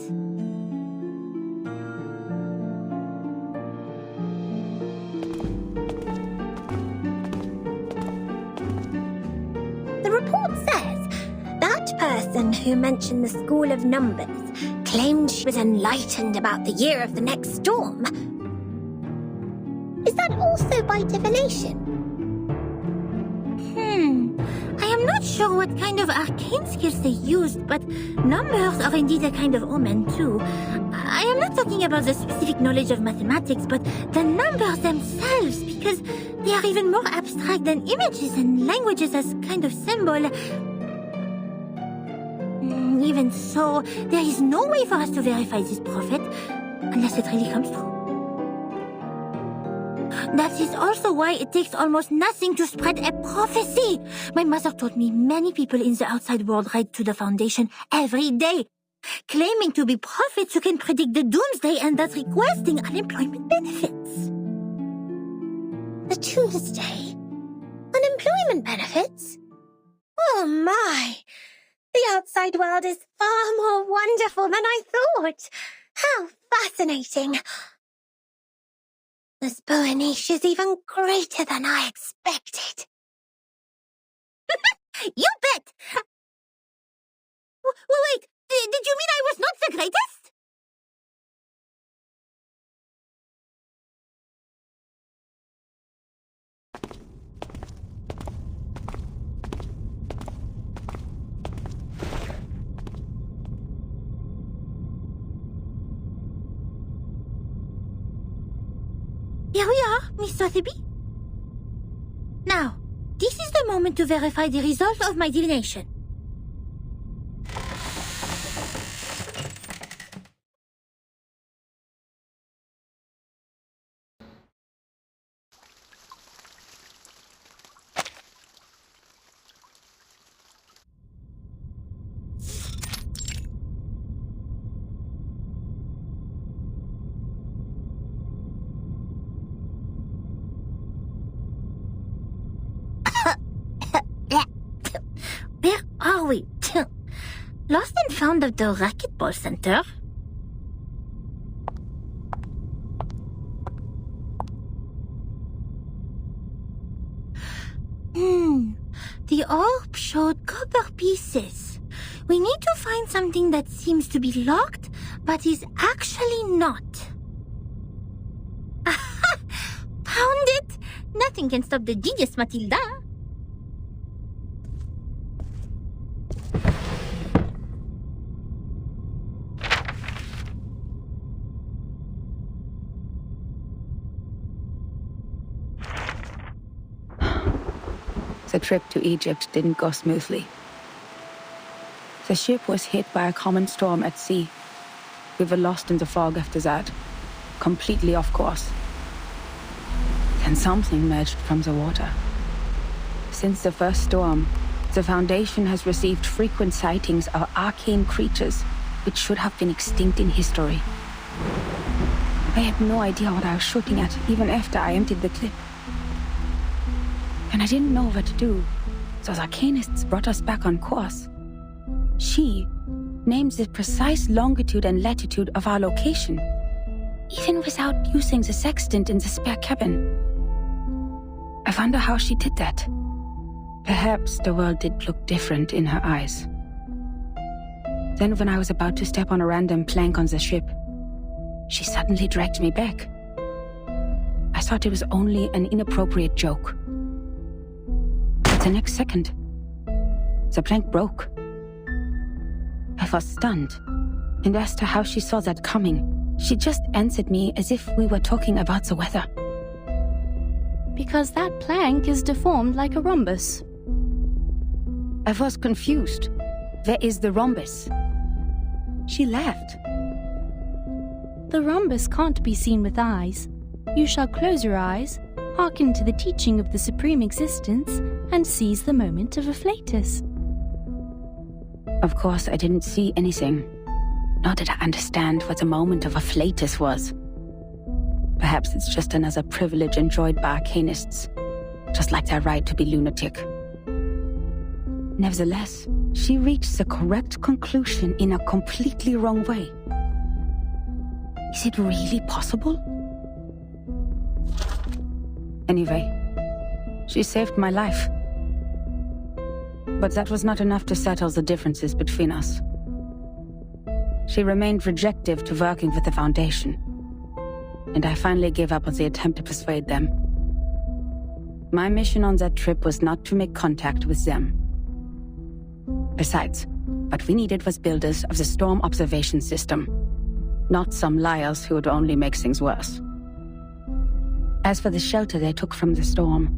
The report says that person who mentioned the School of Numbers claimed she was enlightened about the year of the next storm. Is that also by divination? I am not sure what kind of arcane skills they used, but numbers are indeed a kind of omen, too. I am not talking about the specific knowledge of mathematics, but the numbers themselves, because they are even more abstract than images and languages as kind of symbol. Even so, there is no way for us to verify this prophet, unless it really comes true. That is also why it takes almost nothing to spread a prophecy. My mother told me many people in the outside world write to the Foundation every day, claiming to be prophets who can predict the doomsday and thus requesting unemployment benefits. The doomsday? Unemployment benefits? Oh my! The outside world is far more wonderful than I thought. How fascinating! This Buaniche is even greater than I expected. You bet! Wait, did you mean I was not the greatest? Here we are, Miss Sotheby. Now, this is the moment to verify the result of my divination. Where are we? Lost and found at the racquetball center? The orb showed copper pieces. We need to find something that seems to be locked, but is actually not. Aha! Found it! Nothing can stop the genius, Matilda. The trip to Egypt didn't go smoothly. The ship was hit by a common storm at sea. We were lost in the fog after that, completely off course. Then something emerged from the water. Since the first storm, the Foundation has received frequent sightings of arcane creatures which should have been extinct in history. I had no idea what I was shooting at, even after I emptied the clip. And I didn't know what to do. Those arcanists brought us back on course. She named the precise longitude and latitude of our location, even without using the sextant in the spare cabin. I wonder how she did that. Perhaps the world did look different in her eyes. Then when I was about to step on a random plank on the ship, she suddenly dragged me back. I thought it was only an inappropriate joke. But the next second, the plank broke. I was stunned, and asked her how she saw that coming. She just answered me as if we were talking about the weather. Because that plank is deformed like a rhombus. I was confused. Where is the rhombus? She laughed. The rhombus can't be seen with eyes. You shall close your eyes, hearken to the teaching of the Supreme Existence, and seize the moment of afflatus. Of course, I didn't see anything. Nor did I understand what the moment of afflatus was. Perhaps it's just another privilege enjoyed by arcanists, just like their right to be lunatic. Nevertheless, she reached the correct conclusion in a completely wrong way. Is it really possible? Anyway, she saved my life. But that was not enough to settle the differences between us. She remained rejective to working with the Foundation, and I finally gave up on the attempt to persuade them. My mission on that trip was not to make contact with them. Besides, what we needed was builders of the storm observation system, not some liars who would only make things worse. As for the shelter they took from the storm,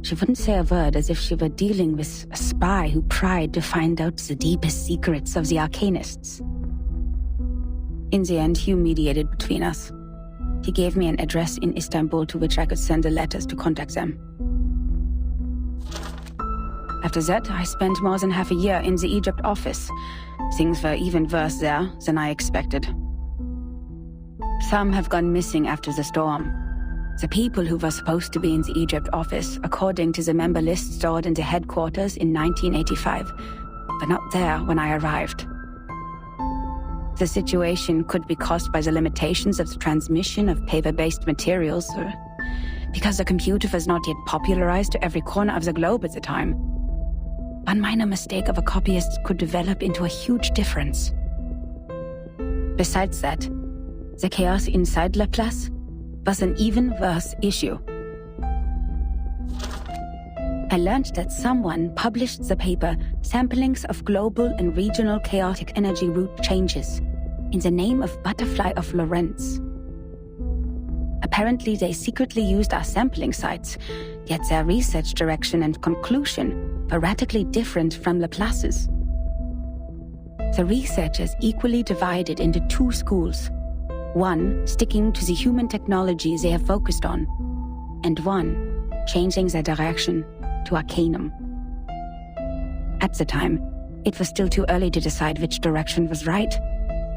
she wouldn't say a word, as if she were dealing with a spy who pried to find out the deepest secrets of the Arcanists. In the end, Hugh mediated between us. He gave me an address in Istanbul to which I could send the letters to contact them. After that, I spent more than half a year in the Egypt office. Things were even worse there than I expected. Some have gone missing after the storm. The people who were supposed to be in the Egypt office, according to the member list stored in the headquarters in 1985, were not there when I arrived. The situation could be caused by the limitations of the transmission of paper-based materials, or because the computer was not yet popularized to every corner of the globe at the time. One minor mistake of a copyist could develop into a huge difference. Besides that, the chaos inside Laplace was an even worse issue. I learned that someone published the paper Samplings of Global and Regional Chaotic Energy Route Changes in the name of Butterfly of Lorentz. Apparently they secretly used our sampling sites, yet their research direction and conclusion were radically different from Laplace's. The researchers equally divided into two schools, one sticking to the human technology they have focused on, and one changing their direction to Arcanum. At the time, it was still too early to decide which direction was right,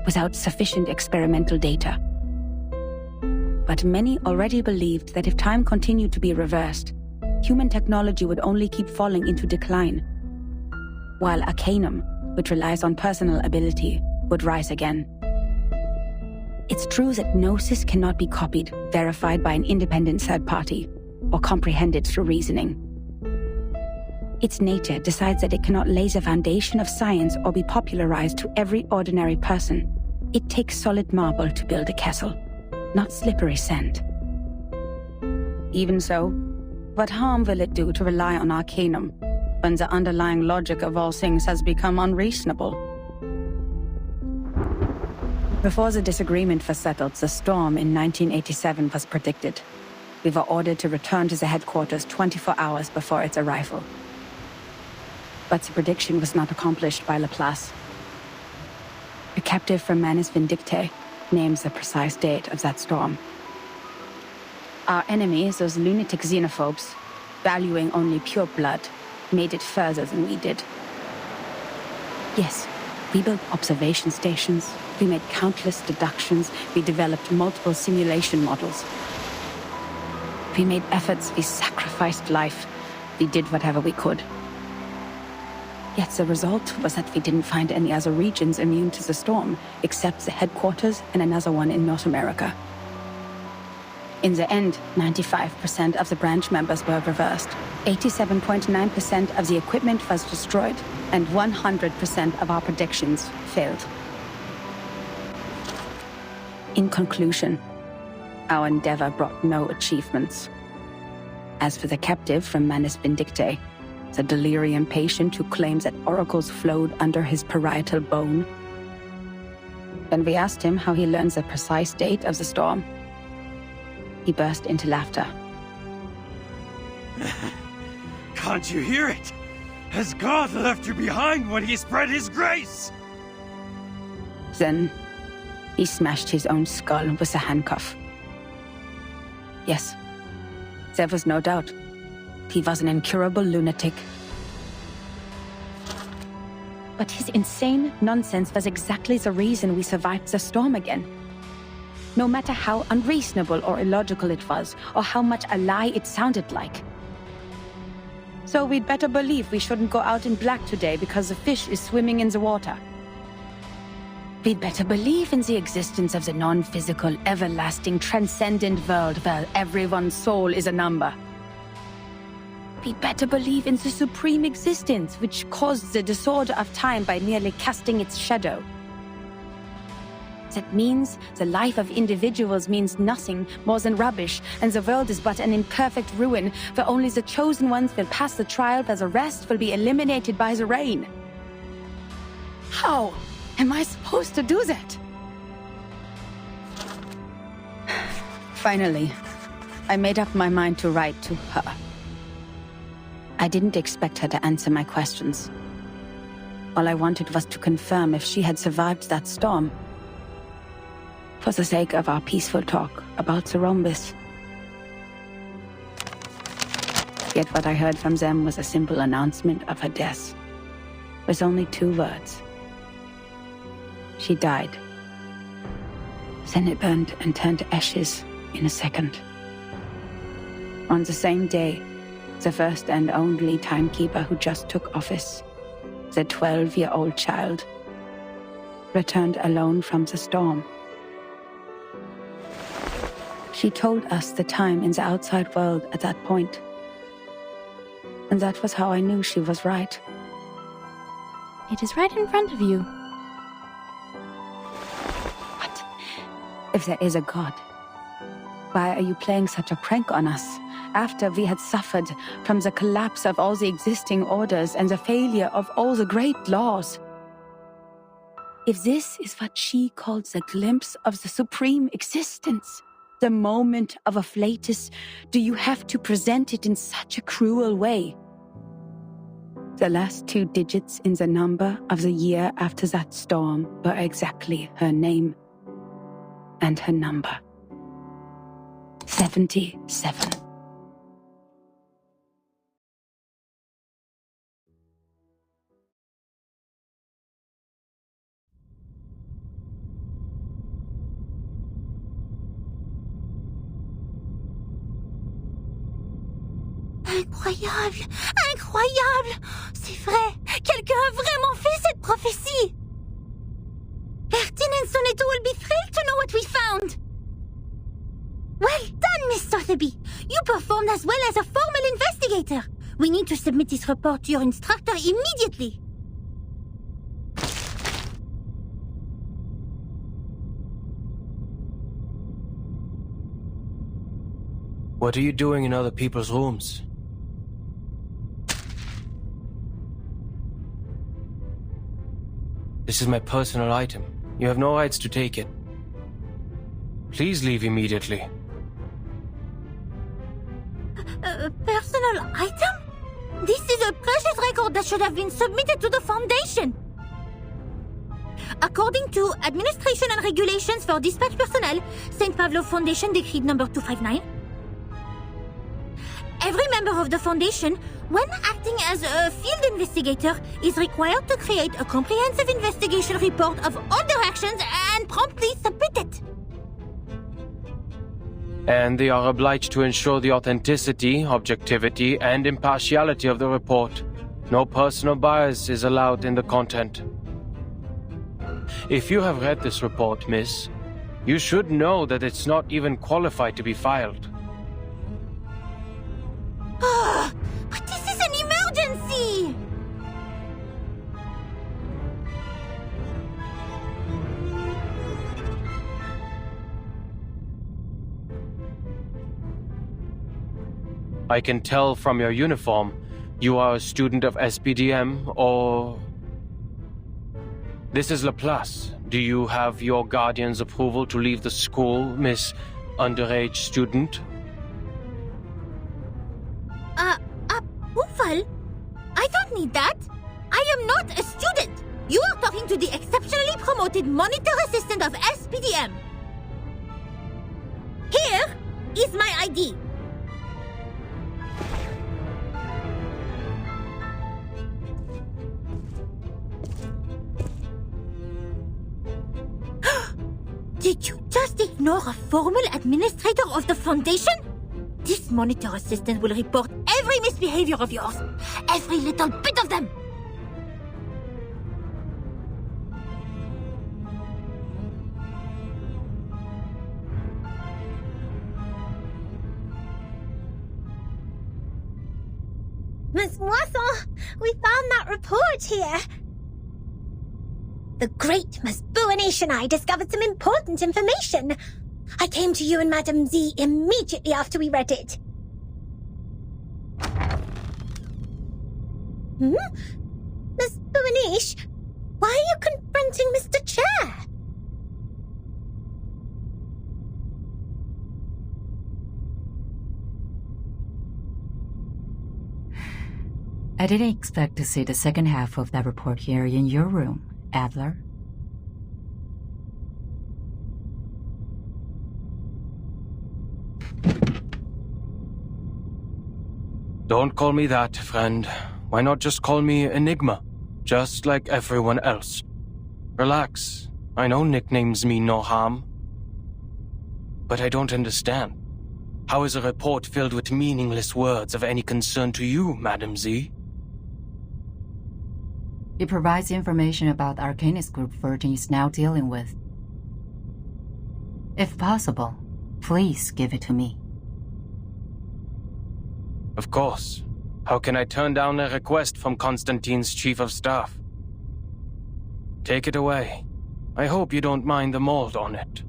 without sufficient experimental data. But many already believed that if time continued to be reversed, human technology would only keep falling into decline, while Arcanum, which relies on personal ability, would rise again. It's true that Gnosis cannot be copied, verified by an independent third party, or comprehended through reasoning. Its nature decides that it cannot lay the foundation of science or be popularized to every ordinary person. It takes solid marble to build a castle, not slippery sand. Even so, what harm will it do to rely on Arcanum when the underlying logic of all things has become unreasonable? Before the disagreement was settled, the storm in 1987 was predicted. We were ordered to return to the headquarters 24 hours before its arrival. But the prediction was not accomplished by Laplace. A captive from Manus Vindictae names the precise date of that storm. Our enemies, those lunatic xenophobes, valuing only pure blood, made it further than we did. Yes, we built observation stations, we made countless deductions, we developed multiple simulation models. We made efforts, we sacrificed life, we did whatever we could. Yet the result was that we didn't find any other regions immune to the storm, except the headquarters and another one in North America. In the end, 95% of the branch members were reversed, 87.9% of the equipment was destroyed, and 100% of our predictions failed. In conclusion, our endeavor brought no achievements. As for the captive from Manus Vindictae, the delirium patient who claims that oracles flowed under his parietal bone, when we asked him how he learns the precise date of the storm, he burst into laughter. Can't you hear it? Has God left you behind when he spread his grace? Then, he smashed his own skull with a handcuff. Yes, there was no doubt. He was an incurable lunatic. But his insane nonsense was exactly the reason we survived the storm again. No matter how unreasonable or illogical it was, or how much a lie it sounded like. So we'd better believe we shouldn't go out in black today because the fish is swimming in the water. We'd better believe in the existence of the non-physical, everlasting, transcendent world where everyone's soul is a number. We'd better believe in the supreme existence which caused the disorder of time by merely casting its shadow. That means the life of individuals means nothing more than rubbish, and the world is but an imperfect ruin, where only the chosen ones will pass the trial, where the rest will be eliminated by the rain. How am I supposed to do that? Finally, I made up my mind to write to her. I didn't expect her to answer my questions. All I wanted was to confirm if she had survived that storm. For the sake of our peaceful talk about the rhombus. Yet what I heard from them was a simple announcement of her death, with only 2 words. She died. Then it burned and turned to ashes in a second. On the same day, the first and only timekeeper who just took office, the 12-year-old child, returned alone from the storm. She told us the time in the outside world at that point. And that was how I knew she was right. It is right in front of you. But if there is a God, why are you playing such a prank on us after we had suffered from the collapse of all the existing orders and the failure of all the great laws? If this is what she calls the glimpse of the supreme existence, the moment of afflatus, do you have to present it in such a cruel way? The last 2 digits in the number of the year after that storm were exactly her name and her number. 77. Incroyable! Incroyable! C'est vrai! Quelqu'un a vraiment fait cette prophétie! Ertin and Sonetto will be thrilled to know what we found! Well done, Miss Sotheby! You performed as well as a formal investigator! We need to submit this report to your instructor immediately! What are you doing in other people's rooms? This is my personal item. You have no rights to take it. Please leave immediately. Personal item? This is a precious record that should have been submitted to the Foundation. According to Administration and Regulations for Dispatch Personnel, St. Pavlov Foundation Decree number 259, every member of the Foundation, when acting as a field investigator, is required to create a comprehensive investigation report of all their actions and promptly submit it. And they are obliged to ensure the authenticity, objectivity, and impartiality of the report. No personal bias is allowed in the content. If you have read this report, miss, you should know that it's not even qualified to be filed. But this is an emergency! I can tell from your uniform, you are a student of SPDM, or... This is Laplace. Do you have your guardian's approval to leave the school, Miss Underage Student? Approval? I don't need that. I am not a student. You are talking to the exceptionally promoted monitor assistant of SPDM. Here is my ID. Did you just ignore a formal administrator of the Foundation? This monitor assistant will report every misbehavior of yours. Every little bit of them. Miss Moisson, we found that report here. The great Miss Buanish and I discovered some important information. I came to you and Madame Z immediately after we read it. Miss Buanish, why are you confronting Mr. Chair? I didn't expect to see the second half of that report here in your room, Adler. Don't call me that, friend. Why not just call me Enigma? Just like everyone else. Relax. I know nicknames mean no harm. But I don't understand. How is a report filled with meaningless words of any concern to you, Madam Z? It provides information about the Arcanist group Virgin is now dealing with. If possible, please give it to me. Of course. How can I turn down a request from Constantine's chief of staff? Take it away. I hope you don't mind the mold on it.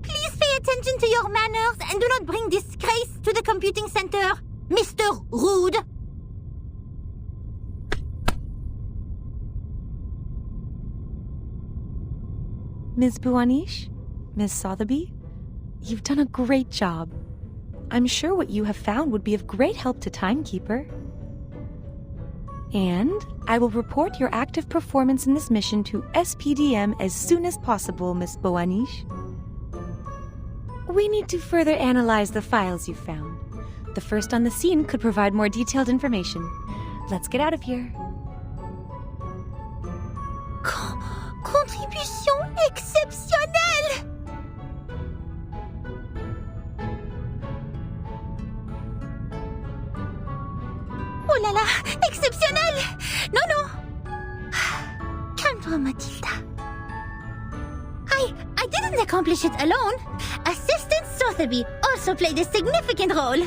Please pay attention to your manners and do not bring disgrace to the computing center, Mr. Rude. Ms. Buanish? Ms. Sotheby? You've done a great job. I'm sure what you have found would be of great help to Timekeeper. And I will report your active performance in this mission to SPDM as soon as possible, Ms. Buanish. We need to further analyze the files you found. The first on the scene could provide more detailed information. Let's get out of here. Contribution exceptionnelle! Oh là là, exceptionnel! Non, non! Calme-toi, Mathilda. I didn't accomplish it alone. Assistant Sotheby also played a significant role.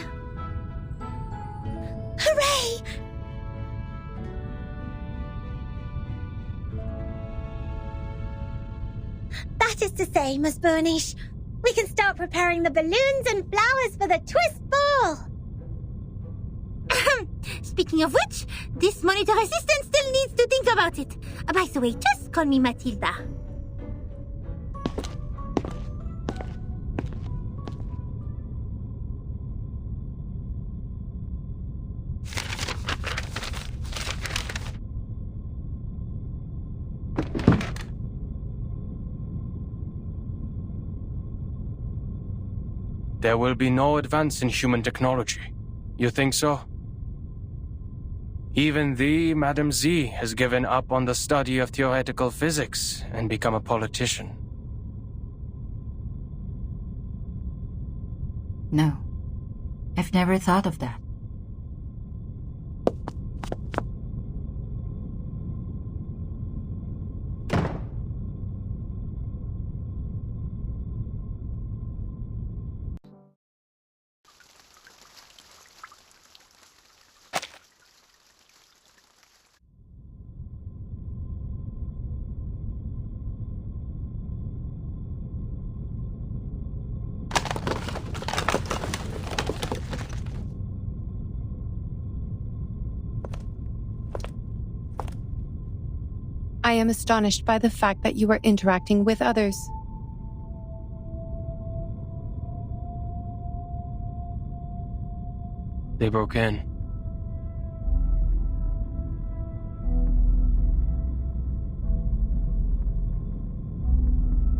Hooray! That is to say, Miss Burnish, we can start preparing the balloons and flowers for the twist ball. speaking of which, this monitor assistant still needs to think about it. By the way, just call me Matilda. There will be no advance in human technology. You think so? Even thee, Madam Z, has given up on the study of theoretical physics and become a politician. No. I've never thought of that. I am astonished by the fact that you are interacting with others. They broke in.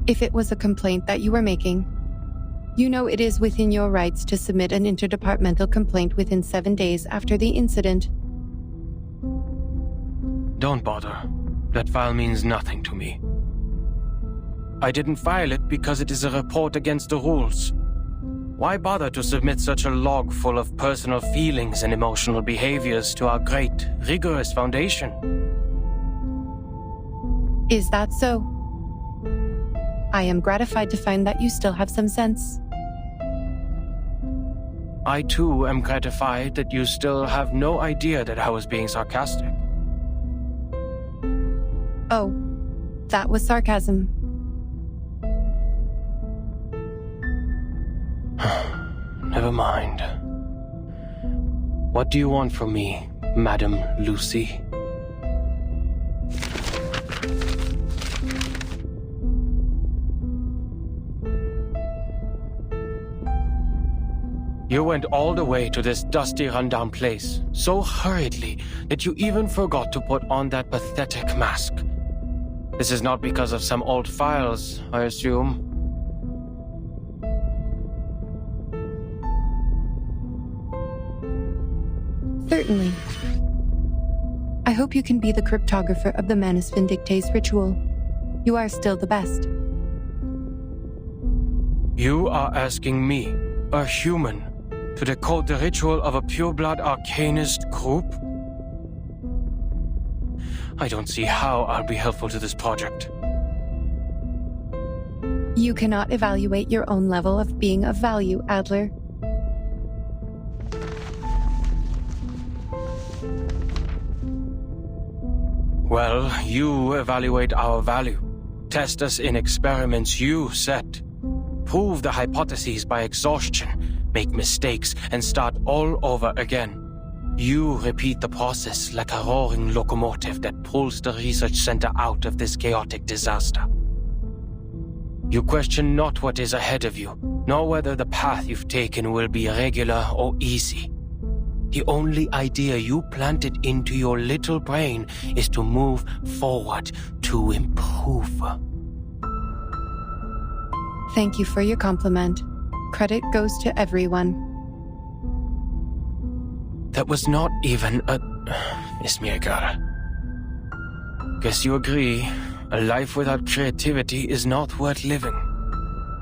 If it was a complaint that you were making, you know it is within your rights to submit an interdepartmental complaint within 7 days after the incident. Don't bother. That file means nothing to me. I didn't file it because it is a report against the rules. Why bother to submit such a log full of personal feelings and emotional behaviors to our great, rigorous foundation? Is that so? I am gratified to find that you still have some sense. I too am gratified that you still have no idea that I was being sarcastic. Oh, that was sarcasm. Never mind. What do you want from me, Madam Lucy? You went all the way to this dusty, rundown place, so hurriedly that you even forgot to put on that pathetic mask. This is not because of some old files, I assume. Certainly. I hope you can be the cryptographer of the Manus Vindictae's ritual. You are still the best. You are asking me, a human, to decode the ritual of a pureblood arcanist group? I don't see how I'll be helpful to this project. You cannot evaluate your own level of being of value, Adler. Well, you evaluate our value. Test us in experiments you set. Prove the hypotheses by exhaustion. Make mistakes and start all over again. You repeat the process like a roaring locomotive that pulls the research center out of this chaotic disaster. You question not what is ahead of you, nor whether the path you've taken will be regular or easy. The only idea you planted into your little brain is to move forward, to improve. Thank you for your compliment. Credit goes to everyone. That was not even a... Miss Mirgal. Guess you agree, a life without creativity is not worth living.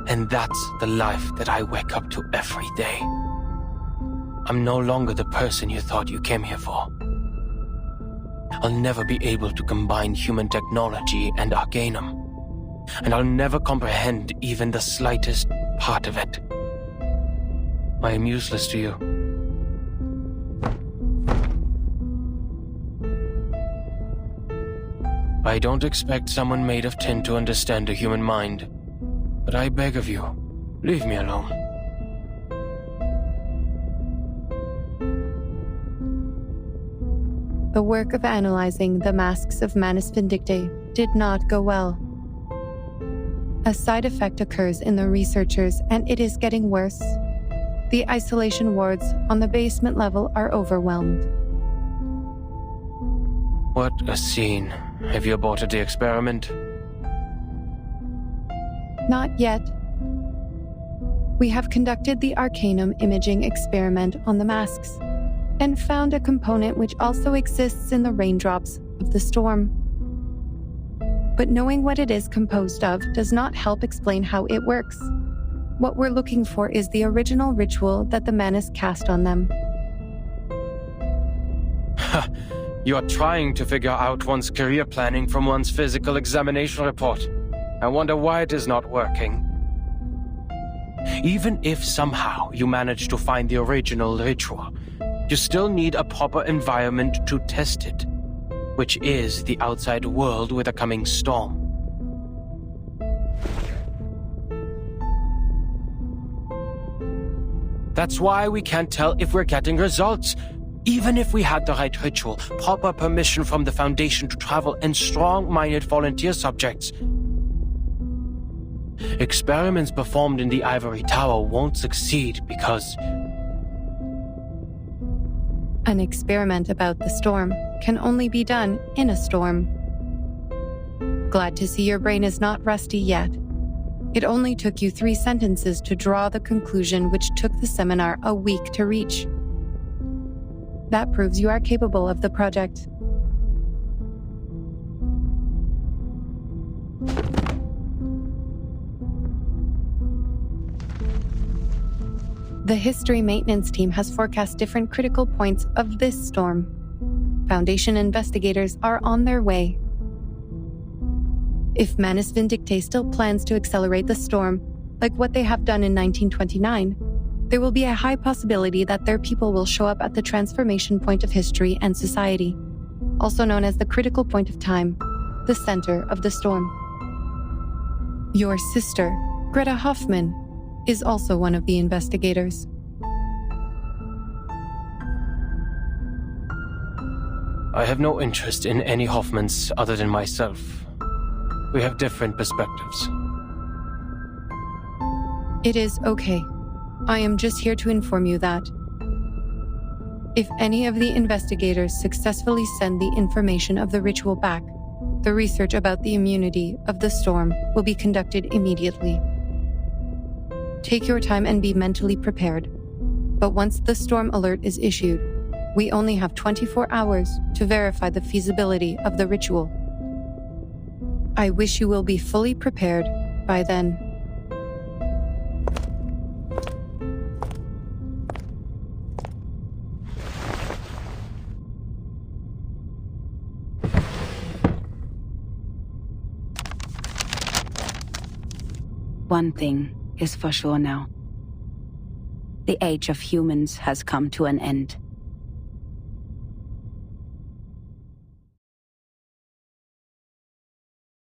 And that's the life that I wake up to every day. I'm no longer the person you thought you came here for. I'll never be able to combine human technology and Arcanum. And I'll never comprehend even the slightest part of it. I am useless to you. I don't expect someone made of tin to understand the human mind. But I beg of you, leave me alone. the work of analyzing the masks of Manus Vindictae did not go well. A side effect occurs in the researchers, and it is getting worse. The isolation wards on the basement level are overwhelmed. What a scene. Have you aborted the experiment? Not yet. We have conducted the Arcanum imaging experiment on the masks, and found a component which also exists in the raindrops of the storm. But knowing what it is composed of does not help explain how it works. What we're looking for is the original ritual that the Manus cast on them. You are trying to figure out one's career planning from one's physical examination report. I wonder why it is not working. Even if somehow you manage to find the original ritual, you still need a proper environment to test it, which is the outside world with a coming storm. That's why we can't tell if we're getting results. Even if we had the right ritual, proper permission from the Foundation to travel, and strong-minded volunteer subjects, experiments performed in the Ivory Tower won't succeed because... An experiment about the storm can only be done in a storm. Glad to see your brain is not rusty yet. It only took you 3 sentences to draw the conclusion which took the seminar a week to reach. That proves you are capable of the project. The history maintenance team has forecast different critical points of this storm. Foundation investigators are on their way. If Manus Vindictae still plans to accelerate the storm, like what they have done in 1929, there will be a high possibility that their people will show up at the transformation point of history and society, also known as the critical point of time, the center of the storm. Your sister, Greta Hoffman, is also one of the investigators. I have no interest in any Hoffmans other than myself. We have different perspectives. It is okay. I am just here to inform you that if any of the investigators successfully send the information of the ritual back, the research about the immunity of the storm will be conducted immediately. Take your time and be mentally prepared. But once the storm alert is issued, we only have 24 hours to verify the feasibility of the ritual. I wish you will be fully prepared by then. One thing is for sure now. The age of humans has come to an end.